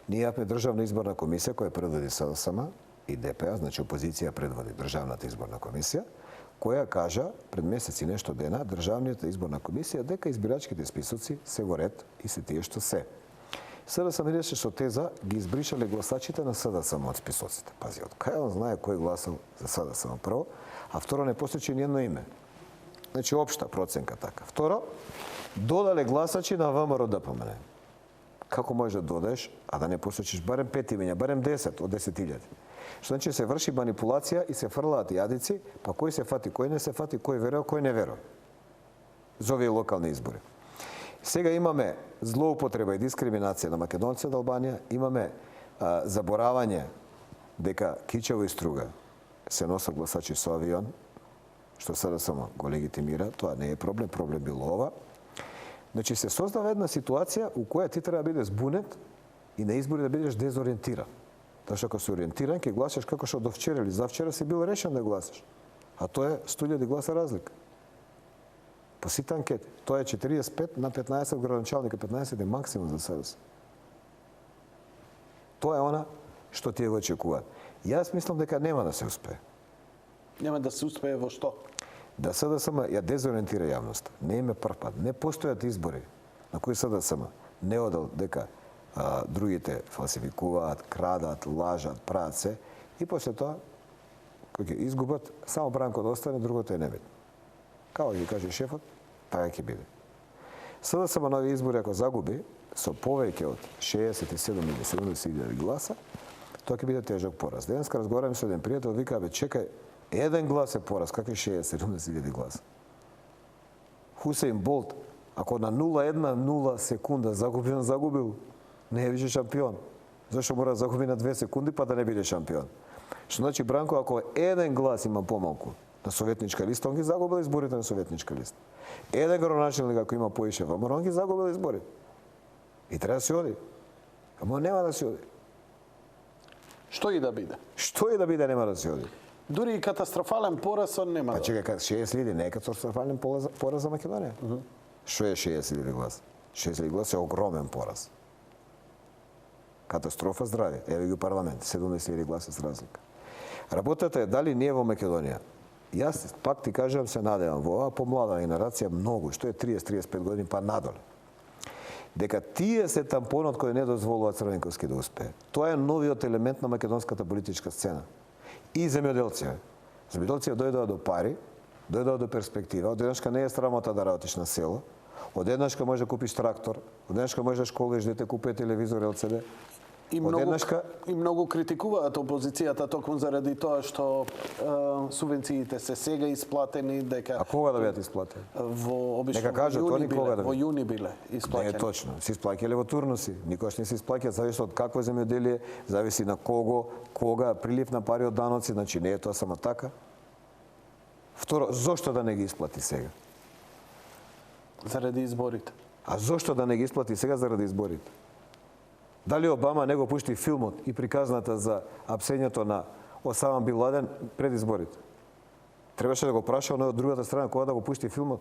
Speaker 2: Ние имаме Државна изборна комисија која предводи СДСМ и ДПА, значи опозиција предводи Државната изборна комисија, која кажа пред месеци нешто дена Државната изборна комисија дека избирачките списоци се во ред и се тие што се. СДСМ идеше со теза ги избришале гласачите на СДСМ од списоците. Пази, од кај он знае кој гласал за СДСМ прво, а второ не посочи ни едно име. Значи општа проценка така. Второ, додале гласачи на ВМРО ДПМН. Како можеш да додадеш, а да не посочиш барем 5 имења, барем 10 од 10.000? Што значи се врши манипулација и се фрлаат јадици, па кој се фати, кој не се фати, кој верува, кој не верува. За овие локални избори. Сега имаме злоупотреба и дискриминација на македонци од Албанија, имаме заборавање дека Кичево и Струга се носат гласачи со авион, што сега само го легитимира, тоа не е проблем, проблем било ова. Значи се создава една ситуација у која ти треба да бидеш збунет и на избори да бидеш дезориентиран. Тоа што ако си ориентиран, ќе гласаш како што до вчера или завчера си бил решен да гласаш. А тоа е 100.000 гласа разлика. По сите анкети. Тоа е 45 на 15 градоначалника, 15 е максимум за СДС. Тоа е она што тие го очекуваат. Јас мислам дека нема да се успее.
Speaker 1: Нема да се успее во што?
Speaker 2: Да СДСМ ја дезориентира јавноста. Не име прв пат. Не постојат избори на кои СДСМ не одел дека другите фалсификуваат, крадат, лажат, прават се и после тоа кој ќе изгубат, само Бранко да остане, другото е небитно. Као ги каже шефот, така ќе биде. СДСМ на овие избори ако загуби со повеќе од 67 или 70.000 гласа, тоа ќе биде тежок пораз. Денеска разговараме со еден пријател, вика, бе, чекај, еден глас е пораз, какви 60-70.000 гласа? Хусейн Болт, ако на 0,1 секунда загубил, не е више шампион. Зашто мора да загуби на 2 секунди па да не биде шампион? Што значи Бранко, ако еден глас има помалку на советничка листа, он ги загубил изборите на советничка листа. Еден градоначалник ако има поише ВМРО, он ги загубил изборите. И треба да се оди. Ама нема да се оди.
Speaker 1: Што и да биде?
Speaker 2: Што и да биде, нема да се оди.
Speaker 1: Дури и катастрофален пораз он нема.
Speaker 2: Па чекај, 60.000 не е катастрофален пораз за Македонија? Што е 60.000 глас? 60.000 глас е огромен пораз. Катастрофа здравје. Еве ги парламент, 70.000 гласа с разлика. Работата е дали ние во Македонија. Јас пак ти кажам, се надевам во оваа помлада генерација многу, што е 30-35 години па надоле. Дека тие се тампонот кој не дозволува Црвенковски да успее. Тоа е новиот елемент на македонската политичка сцена. И земјоделците. Земјоделците дојдоа до пари, дојдоа до перспектива. Одеднашка не е срамота да работиш на село. Одеднашка може да купиш трактор. Одеднашка може да школиш дете, купи телевизор LCD.
Speaker 1: И многу критикуваат опозицијата токму заради тоа што субвенциите се сега исплатени, дека
Speaker 2: А кога да бидат исплатени?
Speaker 1: Во обично
Speaker 2: Нека кажат они кога да
Speaker 1: во јуни биле
Speaker 2: Не
Speaker 1: исплатени.
Speaker 2: е точно. Се исплаќале во турнуси. Никош не се исплаќаат, зависи од какво земјоделие, зависи на кого, кога, прилив на пари од даноци, значи не е тоа само така. Второ, зошто да не ги исплати сега?
Speaker 1: Заради изборите.
Speaker 2: А зошто да не ги исплати сега заради изборите? Дали Обама не го пушти филмот и приказната за апсењето на Осама Бин Ладен пред изборите? Требаше да го праша оној од другата страна кога да го пушти филмот.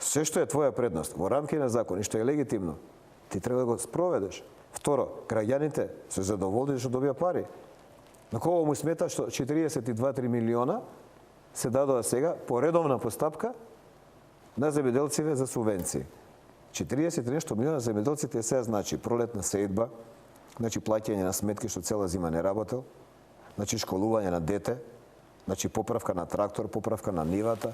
Speaker 2: Се што е твоја предност во рамки на закон и што е легитимно, ти треба да го спроведеш. Второ, граѓаните се задоволни што добија пари. На кого му смета што 42-3 милиона се дадоа сега по редовна постапка на земјоделците за субвенции. 40 и нешто милиона земјоделците сега значи пролетна сеидба, значи плаќање на сметки што цела зима не работел, значи школување на дете, значи поправка на трактор, поправка на нивата,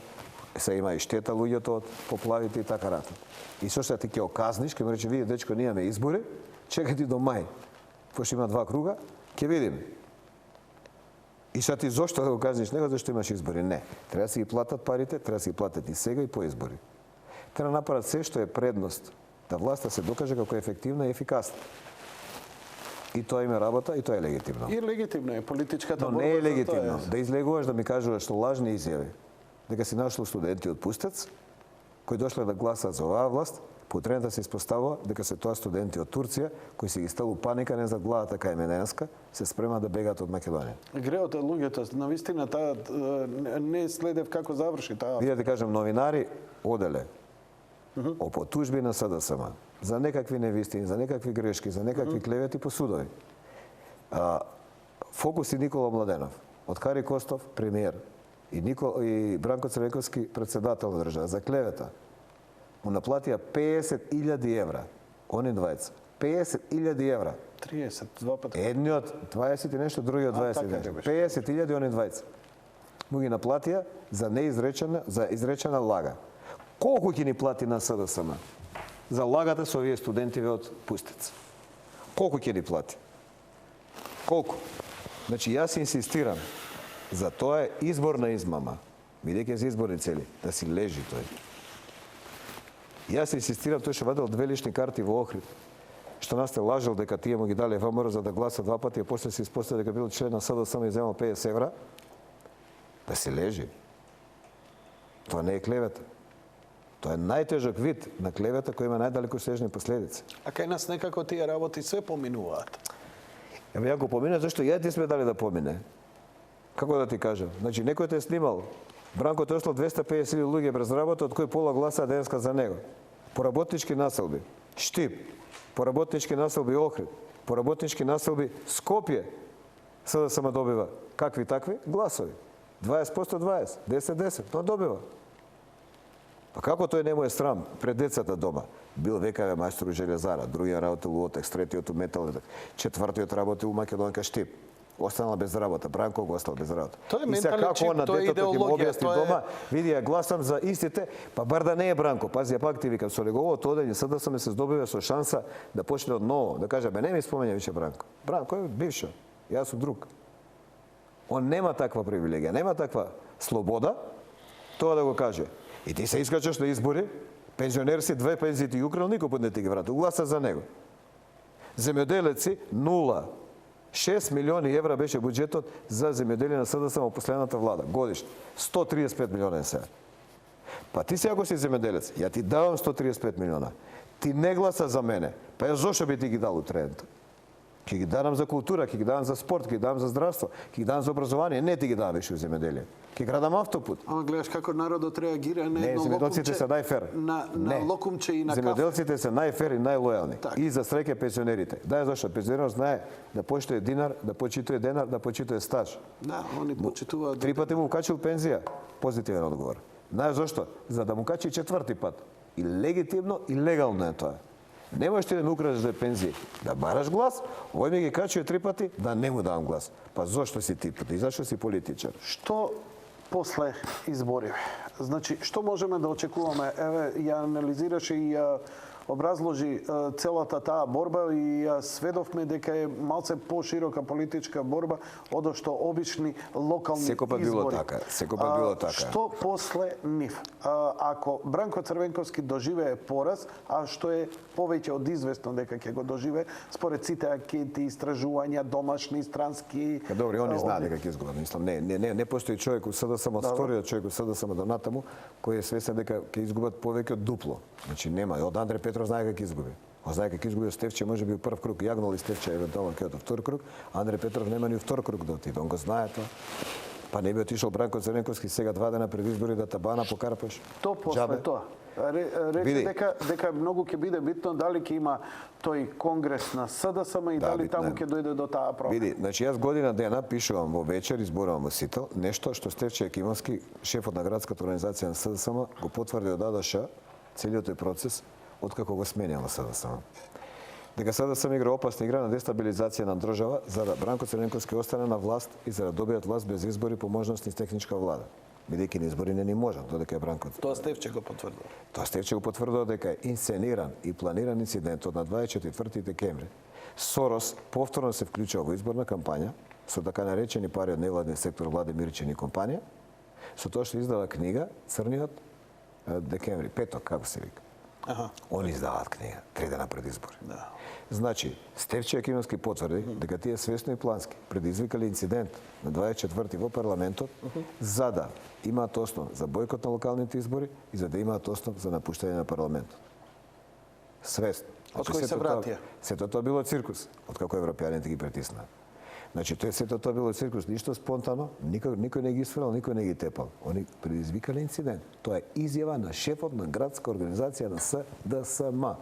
Speaker 2: се има и штета луѓето од поплавите и така рата. И со што ти ќе оказниш, ќе му рече, види дечко, ние имаме избори, чекај ти до мај. Пошто има 2 круга, ќе видим. И што ти зошто да го казниш него, зашто имаш избори? Не. Треба да си ги платат парите, треба да си ги платат и сега и по избори. Треба да направат се што е предност, да власта се докаже како ефективна и ефикасна. И тоа има работа, и тоа е легитимно.
Speaker 1: И легитимно е политичката
Speaker 2: Но
Speaker 1: борба.
Speaker 2: не е
Speaker 1: за тоа
Speaker 2: легитимно да излегуваш да ми кажуваш што лажни изјави, дека си нашло студенти од Пустец, кои дошле да гласат за оваа власт, потребно да се испоставува дека се тоа студенти од Турција, кои си ги сталу паника не за главата кај Мененска, се спремаат да бегаат од Македонија.
Speaker 1: Греот е луѓето, навистина таа не следев како заврши таа.
Speaker 2: Вие да кажам, новинари оделе по тужби на СДСМ за некакви невистини, за некакви грешки, за некакви клевети по судови. Фокус и Никола Младенов, од Кари Костов, премиер, и Бранко Црвенковски, председател на држава, за клевета, му наплатија 50.000 евра. Они двајца. 50.000 евра.
Speaker 1: 30, 2 пати.
Speaker 2: Едниот 20 и нешто, другиот 20 и
Speaker 1: така
Speaker 2: нешто.
Speaker 1: беше.
Speaker 2: 50.000 они двајца. Му ги наплатија за изречена лага. Колку ќе ни плати на СДСМ за лагата со овие студентиве од Пустец? Колку ќе ни плати? Колку? Значи, јас инсистирам за тоа е изборна измама, бидејќи за изборни цели, да си лежи тој. Јас инсистирам, тој што вадел 2 лични карти во Охрид, што нас те лажел дека тие му ги дале ВМРО за да гласа 2 пати, а после се испостави дека бил член на СДСМ и земал 50 евра, да си лежи. Тоа не е клевета. Тоа е најтежок вид на клевета кој има најдалекосежни последици.
Speaker 1: А кај нас некако тие работи све поминуваат.
Speaker 2: Ја го помине, зашто ја ти сме дали да помине. Како да ти кажам? Значи, некој те е снимал. Бранко те ослал 250.000 луѓе без работа, од кои пола гласа денеска за него. Поработнички населби Штип, поработнички населби Охрид, поработнички населби Скопје, СДСМ добива какви такви гласови. 20% 20, 10-10, но добива. Па како тој не му е срам пред децата дома? Бил ВКВ мајстор у железара, другиот работел у Отекс, третиот у Метал, четвртиот работел у Македонка Штип. Останала без работа, Бранко го остал без работа.
Speaker 1: Тоа е
Speaker 2: И сега
Speaker 1: ментален
Speaker 2: како
Speaker 1: чип,
Speaker 2: на
Speaker 1: тоа е
Speaker 2: детето ќе му
Speaker 1: идеологија,
Speaker 2: објасни
Speaker 1: тоа е-
Speaker 2: дома, види ја гласам за истите, па бар да не е Бранко. Пази, ја пак ти викам, со неговото одење СДСМ се здобива со шанса да почне од ново, да каже, бе не ми спомења више Бранко. Бранко е бившо, јас сум друг. Он нема таква привилегија, нема таква слобода, тоа да го каже. И ти се искачаш на избори, пензионер си, 2 пензии ти украл, никој пат не ти ги врати. Гласа за него. Земјоделеци, 0. 6 милиони евра беше буџетот за земјоделие на СДСМ во последната влада, годишно. 135 милиона е сега. Па ти сега ако си земјоделец, ја ти давам 135 милиона. Ти не гласа за мене. Па ја зошто би ти ги дал утредента? Ќе ги давам за култура, ќе ги давам за спорт, ќе ги давам за здравство, ќе ги давам за образование, не ти ги давам више у земјоделие. Ќе градам автопут.
Speaker 1: Ама гледаш како народот реагира на
Speaker 2: Не,
Speaker 1: едно
Speaker 2: земјоделците
Speaker 1: локумче.
Speaker 2: се најфер.
Speaker 1: На
Speaker 2: Не.
Speaker 1: локумче и на кафе.
Speaker 2: Земјоделците се најфер и најлојални.
Speaker 1: Така.
Speaker 2: И за среќа пензионерите. Да, зашто пензионерот знае да почитува динар, да почитува денар, да почитува стаж.
Speaker 1: Да, они почитуваат.
Speaker 2: 3 пати му качил пензија. Позитивен одговор. Знаеш зашто? За да му качи 4ти пат. И легитимно и легално е тоа. Не можеш ти да ми украдеш за пензија, да бараш глас, овој ми ги качува 3 пати, да не му давам глас. Па зошто си ти пати? Зашто си политичар?
Speaker 1: Што после избориве? Значи, што можеме да очекуваме? Еве, ја анализираше и ја образложи целата таа борба и ја сведовме дека е малце поширока политичка борба од што обични локални
Speaker 2: Секој
Speaker 1: избори.
Speaker 2: било така, секој било така.
Speaker 1: Што после нив? Ако Бранко Црвенковски доживее пораз, а што е повеќе од известно дека ќе го доживее, според сите анкети, истражувања, домашни, странски...
Speaker 2: Добро, они знаат дека ќе изгубат. Мислам, не постои човек у СДСМ од вториот човек у СДСМ до натаму кој е свесен дека ќе изгубат повеќе од дупло. Значи нема. Од Андре Петров знае дека ќе изгуби. Он знае дека ќе изгуби Стефче, може би у прв круг, јагнал и Стефче евентуално ќе од втор круг, Андре Петров нема ни у втор круг да отиде. Он го знае тоа. Па не би отишол Бранко Црвенковски сега 2 дена пред избори да табана покарпаш.
Speaker 1: То после
Speaker 2: Джабе.
Speaker 1: тоа. Рече
Speaker 2: Види.
Speaker 1: дека многу ќе биде битно дали ќе има тој конгрес на СДСМ и
Speaker 2: Да,
Speaker 1: дали
Speaker 2: битно
Speaker 1: таму
Speaker 2: е.
Speaker 1: ќе дојде до таа промена.
Speaker 2: Види, значи јас година дена пишувам во вечер, изборувам во Сител, нешто што Стефче Екимовски, шефот на градската организација на СДСМ, го потврди од АДШ, целиот тој процес, откако го сменило СДСМ. Дека СДСМ игра опасна игра на дестабилизација на држава за да Бранко Црненковски остане на власт и за да добијат власт без избори по можност и техничка влада. Бидејќи на избори не ни можат, додека е Бранко.
Speaker 1: Тоа Стефче го потврдил.
Speaker 2: Тоа Стефче го потврдува дека е инсцениран и планиран инцидентот на 24 декември. Сорос повторно се вклучува во изборна кампања со така наречени пари од невладен сектор Владе Мирчин и компанија, со тоа што издава книга Црниот декември, петок, како се вика.
Speaker 1: Аха.
Speaker 2: Они издаваат книга 3 дена пред избори.
Speaker 1: Да.
Speaker 2: Значи, Стефче Јакимовски потврди дека тие свесно и плански предизвикале инцидент на 24 во парламентот за да имаат основ за бојкот на локалните избори и за да имаат основ за напуштање на парламентот. Свесно.
Speaker 1: Од кој се вратија?
Speaker 2: Сето тоа било циркус, откако европјаните ги притиснаат. Значи, сето тоа било циркус, ништо спонтано, никој не ги сврал, никој не ги тепал. Они предизвикале инцидент. Тоа е изјава на шефот на градска организација на СДСМ.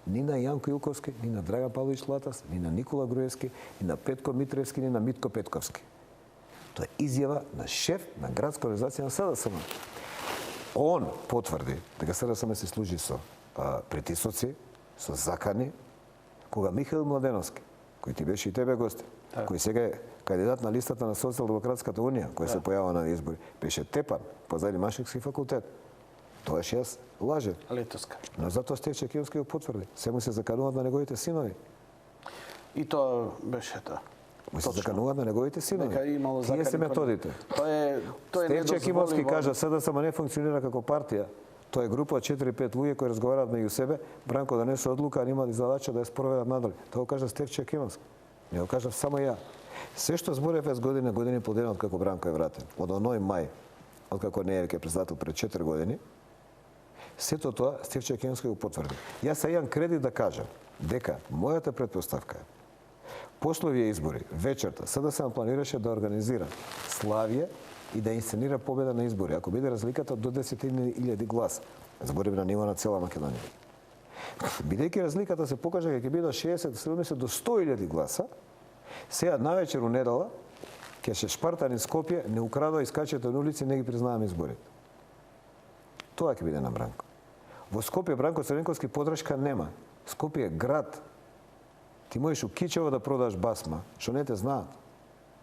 Speaker 2: Ни на Јанко Илковски, ни на Драган Павлович Латас, ни на Никола Груевски, ни на Петко Митревски, ни на Митко Петковски. Тоа е изјава на шеф на градска организација на СДСМ. Он потврди дека СДСМ се служи со притисоци, со закани, кога Михаил Младеновски, кој ти беше и тебе гости, кој сега е кандидат на листата на Социјалдемократската унија, која се појава на избори, беше тепан позади Машекски факултет. Тоа јас лаже.
Speaker 1: Летоска.
Speaker 2: Но затоа Стефче Јакимовски го потврди. Се му се закануваат на неговите синови.
Speaker 1: И тоа беше тоа.
Speaker 2: Му се закануваат на неговите синови.
Speaker 1: Дека имало
Speaker 2: Тие се
Speaker 1: закани
Speaker 2: методите.
Speaker 1: Тоа е
Speaker 2: Стефче Јакимовски кажа СДСМ не функционира како партија. Тоа е група од 4-5 луѓе кои разговараат меѓу себе, Бранко донесе одлука, а нема задача да ја спроведат надале. Тоа го кажа Стефче Јакимовски. Не го кажав само ја. Се што зборев година и пол дена откако Бранко е вратен, од оној мај, откако не е веќе председател пред 4 години, сето тоа Стефче Јакимовски го потврди. Јас се имам кредит да кажам дека мојата претпоставка е после овие избори, вечерта, СДСМ планираше да организира славје и да инсценира победа на избори, ако биде разликата до 10.000 гласа. Зборим на ниво на цела Македонија. Бидејќи разликата се покажа дека ќе биде 60-70 до 100.000 гласа, сега навечер у недела ќе се Шпартан и Скопје не украдува искачите на улици, не ги признаваме изборите. Тоа ќе биде на Бранко. Во Скопје Бранко Црненковски подршка нема. Скопје е град. Ти можеш у Кичево да продаш басма, што не те знаат.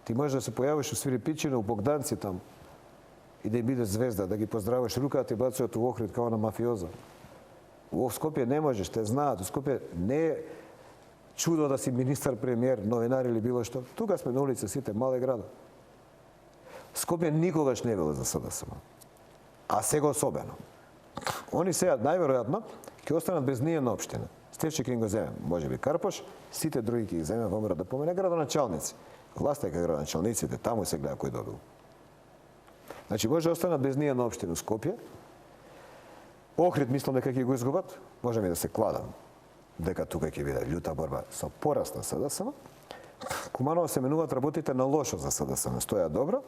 Speaker 2: Ти можеш да се појавиш у Свирипичино, у Богданци там и да им биде звезда, да ги поздравиш, руката ти бацуваат у Охрид као на мафиоза. Во Скопје не можеш, те знаат. У Скопје не е чудо да си министар, премиер, новинар или било што. Тука сме на улица сите, мале градот. Скопје никогаш не било за СДСМ. А сега особено. Они сега најверојатно ќе останат без ниједна општина. Стефче ќе го земе, можеби Карпош, сите други ќе ги земе во мора да помене градоначалници. Власта е кај градоначалниците, таму се гледа кој добил. Значи може да останат без ниједна општина у Скопје. Охрид мислам дека ќе го изгубат, можеме да се кладам дека тука ќе биде љута борба со пораст на СДСМ. Куманово се менуваат работите на лошо за СДСМ, стоја добро.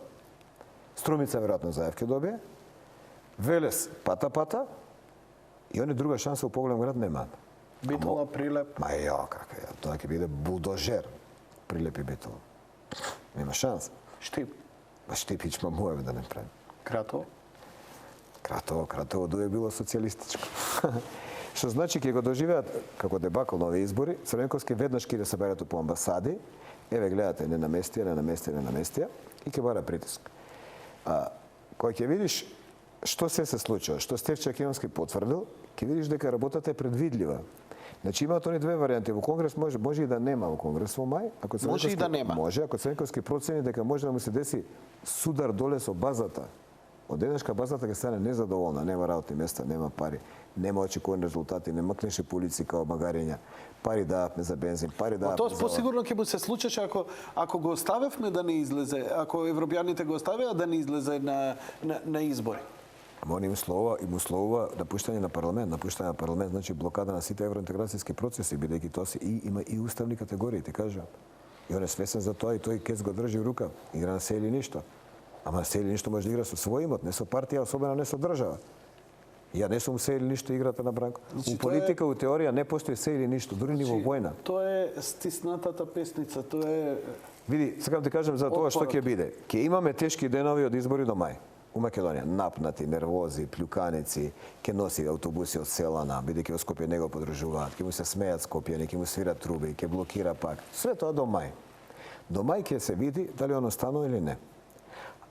Speaker 2: Струмица веројатно заев ќе добие. Велес пата и они друга шанса у поголем град немаат.
Speaker 1: Битола, Прилеп.
Speaker 2: Ма ја, како ја, тоа ќе биде булдожер. Прилеп и Битола. Нема шанс.
Speaker 1: Штип.
Speaker 2: Ба Штипич ма муеве да не правим.
Speaker 1: Кратово.
Speaker 2: Кратово дуе било социјалистичко. Што значи ќе го доживеат како дебакл на овие избори, Црненковски веднаш ќе да се берат по амбасади, еве гледате, не наместија и ќе бара притиск. Кога ќе видиш што се случува, што Стефче Јакимовски потврдил, ќе видиш дека работата е предвидлива. Значи имаат они две варијанти. Во Конгрес може и да нема во Конгрес во мај,
Speaker 1: може и да нема.
Speaker 2: Може, ако Црненковски процени дека може да му се деси судар доле со базата. Од денешка базата ќе стане незадоволна, нема работни места, нема пари, нема очекувани резултати, не мкнеше по улици као магариња, пари дававме за бензин, пари дававме
Speaker 1: Тоа
Speaker 2: за...
Speaker 1: посигурно ќе му се случеше ако го оставевме да не излезе, ако европјаните го оставеа да не излезе на избори.
Speaker 2: Ама он им условува напуштање на парламент, значи блокада на сите евроинтеграцијски процеси, бидејќи тоа се има и уставни категории, ти кажувам. И он е свесен за тоа и тој кец го држи в рука, игра на се или ништо. Ама се или ништо може да игра со свој имот, не со партија, особено не со држава. Ја не сум се или ништо играта на Бранко. У политика, у теорија не постои се или ништо, дури ни во војна.
Speaker 1: Тоа е стиснатата песница, тоа е...
Speaker 2: Види, сакам ти кажам за тоа што ќе биде. Ќе имаме тешки денови од избори до мај. у Македонија, напнати, нервози, плюканици, ќе носи автобуси од Селана, бидејќи во Скопје не го подржуваат, ќе му се смеат Скопјани, ќе му свират труби, ќе блокира пак. Све тоа до мај. До мај ќе се види дали он останува или не.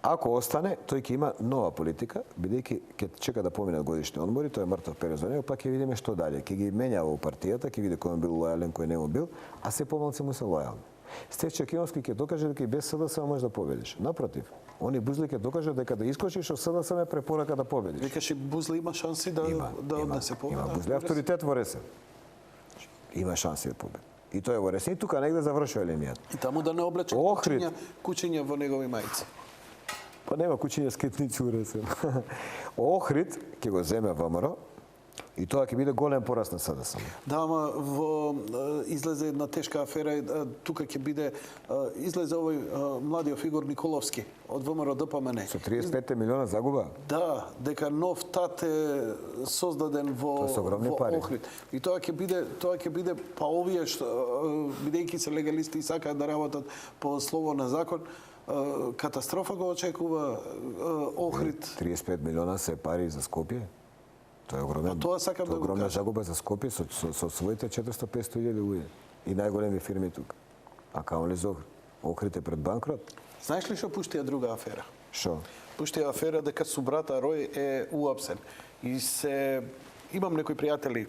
Speaker 2: Ако остане, тој ќе има нова политика, бидејќи ќе чека да поминат годишни одмори, тој е мртов период за него, па ќе видиме што дале. Ќе ги менјава во партијата, ќе види кој му бил лојален, кој не му бил, а се помалци му се лојални. Стефче Кеонски ќе докаже дека и без СДСМ можеш да победиш. Напротив, они Бузли ќе докажат дека да искочиш од СДСМ е препорака да победиш.
Speaker 1: Викаш и Бузли има шанси да однесе победа.
Speaker 2: Има Бузли авторитет во Ресен. Има шанси да победи. И тој е во Ресен и тука негде завршува линијата.
Speaker 1: И таму да не облече
Speaker 2: Охрид.
Speaker 1: кучиња во негови мајци.
Speaker 2: Па нема кучиња скетници у Ресен. Охрид ќе го земе ВМРО и тоа ќе биде голем пораст на СДСМ.
Speaker 1: Да, ама излезе една тешка афера, тука ќе биде излезе овој младиот фигур Николовски од ВМРО ДПМН.
Speaker 2: Со 35 милиона загуба.
Speaker 1: Да, дека нов тат е создаден во Охрид. И тоа ќе биде па овие што бидејќи се легалисти и сакаат да работат по слово на закон, катастрофа го очекува Охрид.
Speaker 2: 35 милиона се пари за Скопје. Тоа е огромен.
Speaker 1: Тоа сакам да го
Speaker 2: огромна
Speaker 1: кажам.
Speaker 2: загуба за Скопје со своите 400-500 илјади луѓе и најголеми фирми тука. А камо ли за Охрид? Охрид е пред банкрот.
Speaker 1: Знаеш ли што пуштија друга афера?
Speaker 2: Што?
Speaker 1: Пуштија афера дека субрата Рој е уапсен. И имам некои пријатели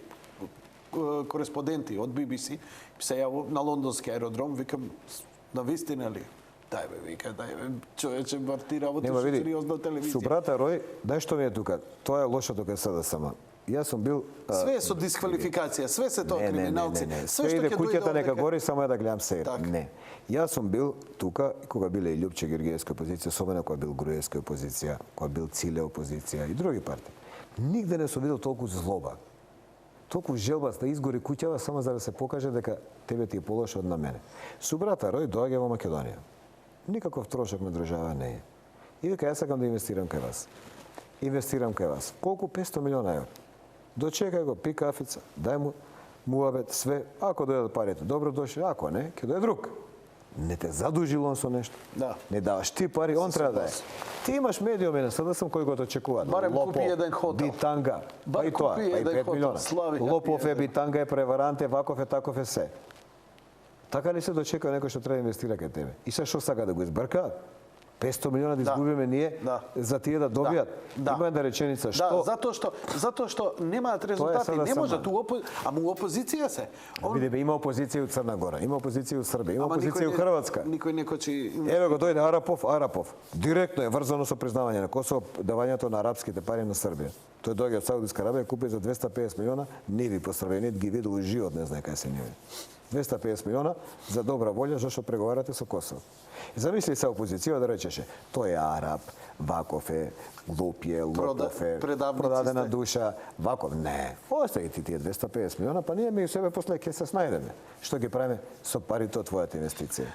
Speaker 1: кореспонденти од BBC, се јаву на лондонски аеродром, викам на вистина ли? Дај бе, вика, дај бе, човече, бар ти работиш
Speaker 2: Нема, види,
Speaker 1: сериозна телевизија.
Speaker 2: Субрата Рој, дај што ми е тука. Тоа е лошото кај СДСМ. Јас сум бил
Speaker 1: Све е со дисквалификација, све се тоа криминалци.
Speaker 2: Не.
Speaker 1: Све
Speaker 2: Све иде
Speaker 1: ќе
Speaker 2: куќата
Speaker 1: дојде
Speaker 2: нека
Speaker 1: овде
Speaker 2: гори, само е да гледам се.
Speaker 1: Така.
Speaker 2: Не. Јас сум бил тука кога биле и Љупче Георгиевска опозиција, особено кога бил Груевска опозиција, кога бил Циле опозиција и други партии. Нигде не сум видел толку злоба. Толку желба да изгори куќава само за да се покаже дека тебе ти е полошо од на мене. Субрата Рој доаѓа во Македонија. Никаков трошок на држава не е. И вика, јас сакам да инвестирам кај вас. Инвестирам кај вас. Колку? 500 милиона евра. Дочекај го, пи кафица, дај му муабет, све. Ако дојдат парите, добро дошли. Ако не, ќе дојде друг. Не те задужил он со нешто.
Speaker 1: Да.
Speaker 2: Не даваш ти пари, он треба да е. Ти имаш медиуми на СДСМ кои го те очекуваат.
Speaker 1: Барем купи еден хотел.
Speaker 2: Битанга, па и
Speaker 1: Бар
Speaker 2: тоа,
Speaker 1: купи
Speaker 2: па и
Speaker 1: еден
Speaker 2: 5
Speaker 1: хотел.
Speaker 2: милиона.
Speaker 1: Слави,
Speaker 2: Лопов
Speaker 1: ја
Speaker 2: е, битанга е, преварант е, ваков е, таков е се. Така ли се дочека некој што треба да инвестира кај тебе? И се што сака да го избркаат? 500 милиона да изгубиме ние за тие да добијат. Има една реченица што
Speaker 1: затоа што немаат резултати, не можат ама у опозиција се.
Speaker 2: Види, има опозиција од Црна Гора, има опозиција од Србија, има опозиција од Хрватска.
Speaker 1: Никој не кочи.
Speaker 2: Еве го дојде Арапов. Директно е врзано со признавање на Косово, давањето на арапските пари на Србија. Тој доаѓа од Саудиска Арабија, купи за 250 милиона, не ви по Србија, ги видел у живот, не знае кај се ниве. 250 милиона за добра волја зашто преговарате со Косово. И замисли се опозиција да речеше, тој е Араб, ваков е, глуп е, лопов е, продадена душа, ваков. Не, остави ти тие 250 милиона, па ние меѓу себе после ќе се снајдеме. Што ги правиме со парите од твојата инвестиција?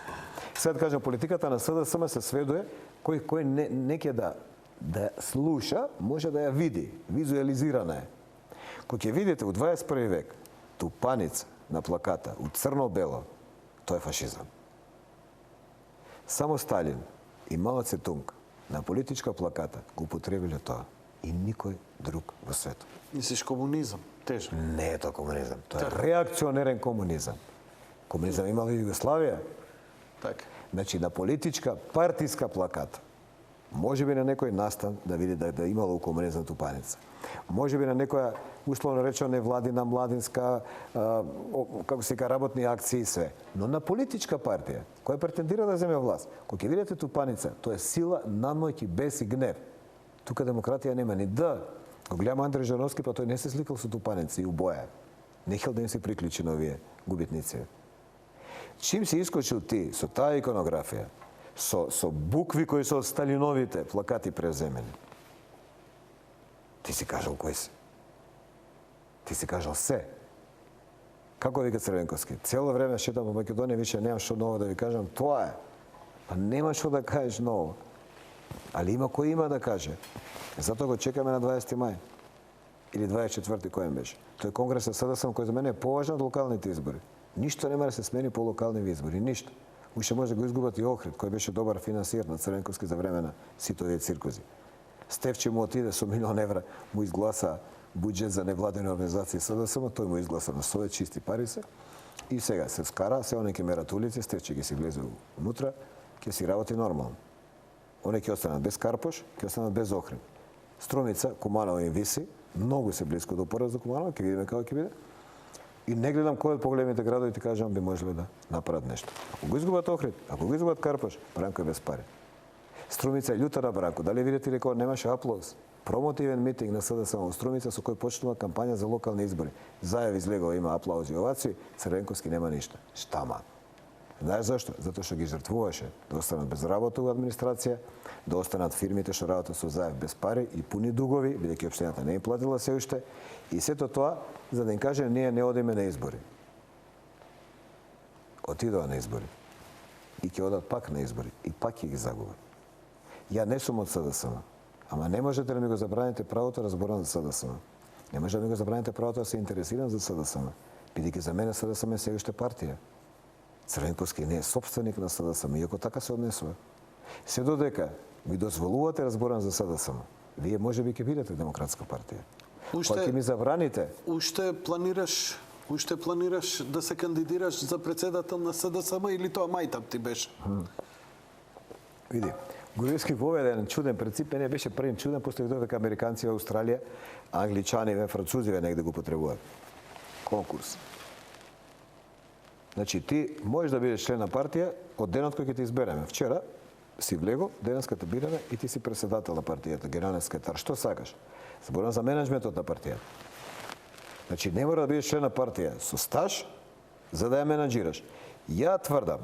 Speaker 2: Сега да кажам, политиката на СДСМ се сведува, кој не ќе да слуша, може да ја види, визуализирана е. Кога ќе видите во 21 век тупаница на плаката, у црно-бело, тоа е фашизам. Само Сталин и Мао Цетунг на политичка плаката го употребиле тоа и никој друг во светот.
Speaker 1: Мислиш комунизам, тежко.
Speaker 2: Не е тоа комунизам, тоа е реакционерен комунизам. Комунизам имала и Југославија.
Speaker 1: Така.
Speaker 2: Значи на политичка партиска плаката. Може би на некој настан да види да имало у комунизам тупаница. Може би на некоја условно речено невладина, младинска, како се ка работни акции и све. Но на политичка партија, која претендира да земе власт, кога ќе видите тупаница, тоа е сила, надмоќ и бес и гнев. Тука демократија нема ни да. Го гледам Андреј Жановски, па тој не се сликал со тупаници и убоја. Не хел да им се приклучи на овие губитници. Чим се искочил ти со таа иконографија, со букви кои се од Сталиновите плакати превземени, ти си кажал кој си. Ти си кажал се. Како вика Црвенковски? Цело време шетам по Македонија, више немам што ново да ви кажам, тоа е. Па нема што да кажеш ново. Али има кој има да каже. Затоа го чекаме на 20 мај. Или 24 кој беше. Тој конгрес на СДСМ кој за мене е поважен од локалните избори. Ништо нема да се смени по локални избори, ништо. Уште може да го изгубат и Охрид, кој беше добар финансиер на Црвенковски за време на сите овие циркузи. Стефче му отиде со 1 милион евра, му изгласа буџет за невладени организации СДСМ, тој му изгласа на совет, чисти пари се. И сега се скара, се они ќе мерат улици, Стефче ќе си влезе внутра, ќе си работи нормално. Они ќе останат без Карпош, ќе останат без Охрид. Струмица, Куманово им виси, многу се близко до пораз до Куманово, ќе видиме како ќе биде. И не гледам кој од поголемите градови, ти кажам, би можеле да направат нешто. Ако го изгубат Охрид, ако го изгубат Карпош, Бранко е без пари. Струмица е љута на Бранко. Дали видите ли кога немаше аплауз? Промотивен митинг на СДСМ во Струмица со кој почнува кампања за локални избори. Зајав излегува, има аплаузи и овации, Црвенковски нема ништо. Штама. Знаеш зашто? Затоа што ги жртвуваше да останат без работа во администрација, да останат фирмите што работат со Заев без пари и пуни дугови, бидејќи општината не им платила се уште, и сето тоа за да им каже ние не одиме на избори. Отидоа на избори. И ќе одат пак на избори и пак ќе ги загубат. Ја не сум од СДСМ, ама не можете да ми го забраните правото да разборам за СДСМ. Не може да ми го забраните правото да се интересирам за СДСМ, бидејќи за мене СДСМ е се уште партија. Црвенковски не е собственик на СДСМ, иако така се однесува. Се додека ми дозволувате разборам за СДСМ, вие може би ќе бидете Демократска партија. Кога ќе ми забраните...
Speaker 1: Уште планираш да се кандидираш за председател на СДСМ или тоа мајтап ти беше?
Speaker 2: Види, Груевски воведе еден чуден принцип, не беше првин чуден, постои дека американци во Австралија, англичани и французи негде го потребуваат. Конкурс. Значи ти можеш да бидеш член на партија од денот кој ќе те избереме. Вчера си влего, денеска те бираме и ти си председател на партијата, генерален секретар. Што сакаш? Зборам за менеджментот на партијата. Значи не мора да бидеш член на партија со стаж за да ја менаџираш. Ја тврдам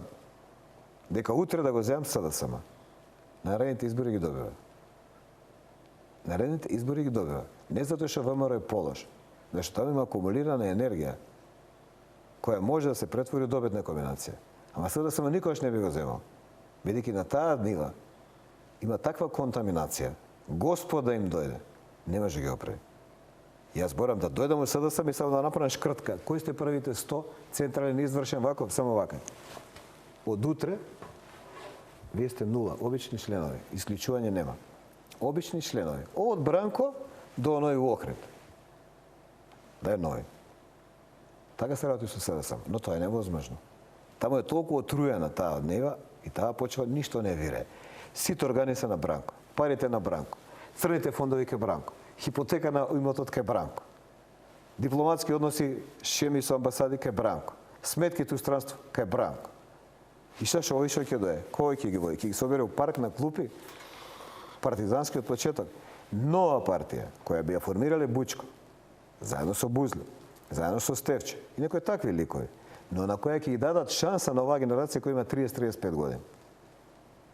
Speaker 2: дека утре да го земам СДСМ. Наредните избори ги добива. Наредните избори ги добива. Не затоа што ВМРО е полош, зашто таму има акумулирана енергија која може да се претвори во добитна комбинација. Ама СДСМ никогаш не би го земал. Бидејќи на таа нива има таква контаминација, Господ да им дојде, не може да ги оправи. Јас борам да дојдам во СДСМ и само да направам шкртка. Кои сте првите 100 централен извршен ваков, само вака. Од утре вие сте нула, обични членови, исклучување нема. Обични членови, од Бранко до оној во Охрид. Да е нови. Така се работи со СДСМ, но тоа е невозможно. Таму е толку отруена таа нива и таа почва ништо не вире. Сите органи се на Бранко, парите на Бранко, црните фондови ке Бранко, хипотека на имотот ке Бранко, дипломатски односи шеми со амбасади ке Бранко, сметките у странство ке Бранко. И што ќе дое? Кој ќе ги води? Ќе ги собере у парк на клупи? Партизански од почеток. Нова партија, која би ја формирале Бучко, заедно со Бузли, заедно со Стефче и некои такви ликови, но на која ќе ги дадат шанса на оваа генерација која има 30-35 години.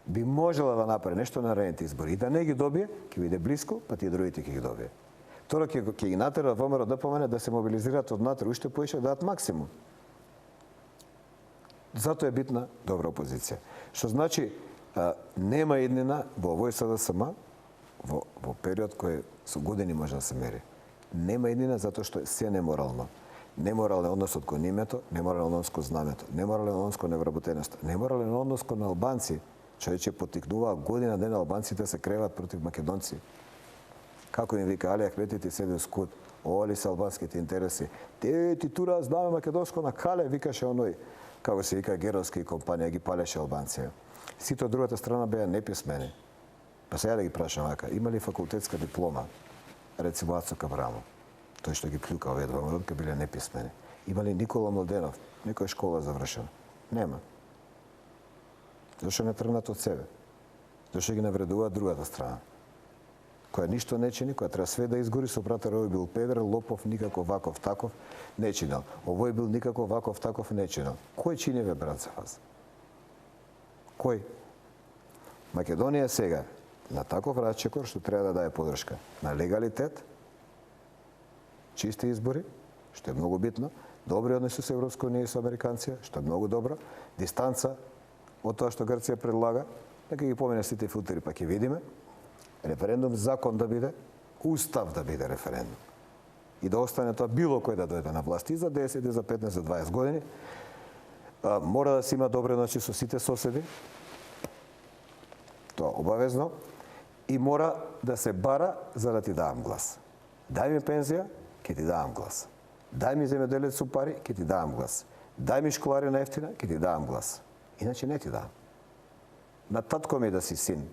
Speaker 2: Би можела да направи нешто на наредните избори и да не ги добие, ќе биде блиско, па тие другите ќе ги добие. Тоа ќе ги натера ВМРО ДПМН да се мобилизираат од натре уште поише да дадат максимум. Затоа е битна добра опозиција. Што значи нема еднина во овој СДСМ во период кој со години може да се мери. Нема еднина затоа што се неморално. Неморален однос кон името, неморален однос кон знамето, неморален однос кон невработеноста, неморален однос кон албанци. Човече потикнуваа година ден албанците се креват против македонци. Како им вика Али Ахмети ти седи скут, оли се албанските интереси. Ти тура знаме македонско на кале, викаше оној, како се вика Геровски компанија, ги палеше албанци. Сите од другата страна беа неписмени. Па сега да ги прашам вака, има ли факултетска диплома? Рецимо Ацо Кабрамо, тој што ги плюка овие два родка биле неписмени. Има ли Никола Младенов, некоја школа завршена? Нема. Зашто не тргнат од себе? Зашто ги навредуваат другата страна? Која ништо не чини, која треба све да изгори, со братар овој бил педер, лопов, никако ваков, таков, не чинел. Овој бил никако ваков, таков, не чинел. Кој чини ве, брат, за вас? Кој? Македонија сега на таков рачекор што треба да даде подршка на легалитет, чисти избори, што е многу битно, добри односи со Европска унија и со американци, што е многу добро, дистанца од тоа што Грција предлага, нека ги помине сите филтери, па ќе видиме. Референдум, закон да биде, устав да биде референдум. И да остане тоа било кој да дојде на власт и за 10, и за 15, за 20 години. Мора да се има добри односи со сите соседи. Тоа обавезно. и мора да се бара за да ти давам глас. Дај ми пензија, ќе ти давам глас. Дај ми земјоделец со пари, ќе ти давам глас. Дај ми школарина ефтина, ќе ти давам глас. Иначе не ти давам. На татко ми да си син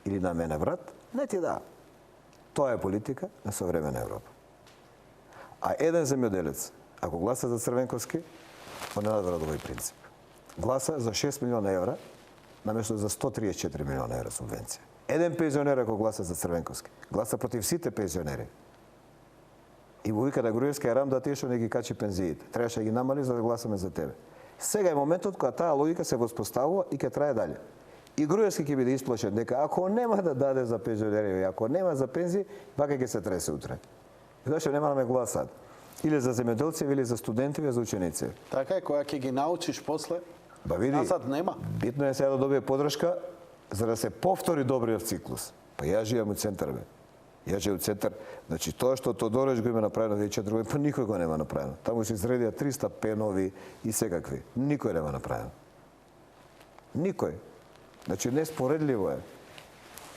Speaker 2: или на мене брат, не ти давам. Тоа е политика на современа Европа. А еден земјоделец, ако гласа за Црвенковски, он не надвора овој принцип. Гласа за 6 милиона евра, наместо за 134 милиона евра субвенција. Еден пензионер ако гласа за Црвенковски, гласа против сите пензионери. И му вика на Груевски, арам да ти што не ги качи пензиите. Требаше да ги намали за да гласаме за тебе. Сега е моментот кога таа логика се воспоставува и ќе трае дале. И Груевски ќе биде исплашен дека ако нема да даде за пензионери, ако нема за пензии, вака ќе се тресе утре. Зашто нема да ме гласат? Или за земјоделци, или за студенти, или за ученици.
Speaker 1: Така е, која ќе ги научиш после,
Speaker 2: Ба види,
Speaker 1: назад нема.
Speaker 2: битно е сега да добие подршка за да се повтори добриот циклус. Па ја живеам у центар, бе. Ја живеам у центар. Значи, тоа што Тодорич го има направено 2004 години, па никој го нема направено. Таму се изредија 300 пенови и секакви. Никој нема направено. Никој. Значи, неспоредливо е.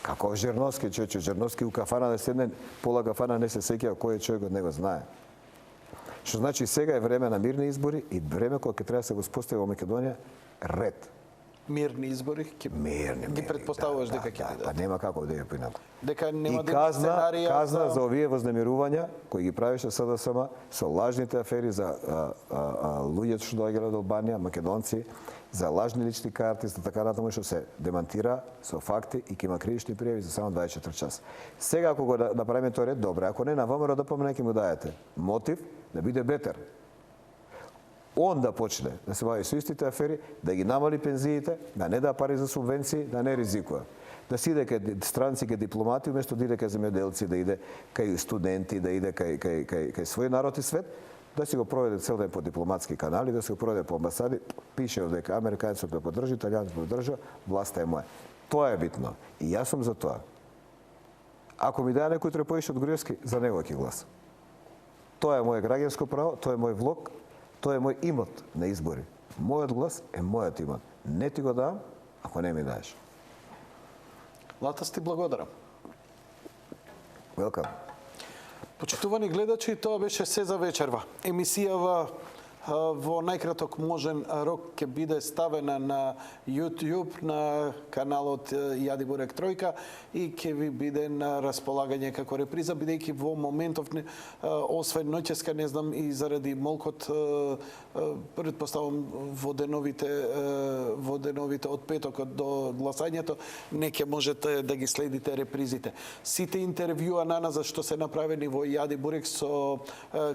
Speaker 2: Како Жерновски, Жерновски у кафана да седне, пола кафана не се сеќава кој е човекот, не го знае. Што значи сега е време на мирни избори и време кога ќе треба да се го спостави во Македонија ред.
Speaker 1: Мирни избори, ги предпоставуваш дека ќе бидат.
Speaker 2: Па нема како да е поинаку.
Speaker 1: Дека нема
Speaker 2: И
Speaker 1: да има сценарија
Speaker 2: казна за овие вознемирувања кои ги правеше СДСМ со лажните афери за луѓето што доаѓале од Албанија, македонци, за лажни лични карти, за така натаму што се демантира со факти и ќе има кривични пријави за само 24 часа. Сега ако го направиме тој ред, добре, ако не на ВМРО да помне ќе му дајете мотив да биде бетер. Он да почне да се бави со истите афери, да ги намали пензиите, да не да пари за субвенции, да не ризикува. Да си иде кај странци, кај дипломати, уместо да иде кај земјоделци, да иде кај студенти, да иде кај свој народ и свет, да си го проведе цел ден по дипломатски канали, да си го проведе по амбасади, пише дека американцот ме поддржи, италијанцот ме поддржа, власта е моја. Тоа е битно. И јас сум за тоа. Ако ми даде некој трепоиш од Груевски, за него ќе гласам. Тоа е моје граѓанско право, тоа е мој влог, тоа е мој имот на избори. Мојот глас е мојот имот. Не ти го давам, ако не ми даеш.
Speaker 1: Латас, ти благодарам.
Speaker 2: Welcome.
Speaker 1: Почитувани гледачи, тоа беше се за вечерва. Емисијава во најкраток можен рок ќе биде ставена на YouTube, на каналот Јади Бурек Тројка и ќе ви биде на располагање како реприза, бидејќи во моментов, освен ноќеска, не знам, и заради молкот, предпоставам во деновите од петокот до гласањето, не ќе можете да ги следите репризите. Сите интервјуа на нас што се направени во Јади Бурек со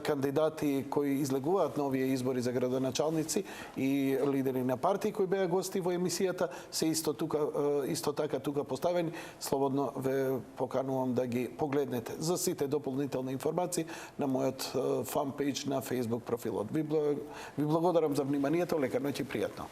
Speaker 1: кандидати кои излегуваат на овие избори за градоначалници и лидери на партии кои беа гости во емисијата, се исто така тука поставени. Слободно ве поканувам да ги погледнете. За сите дополнителни информации на мојот фан пејдж на Facebook профилот. Ви благодарам за вниманието, лека ноќ и пријатно.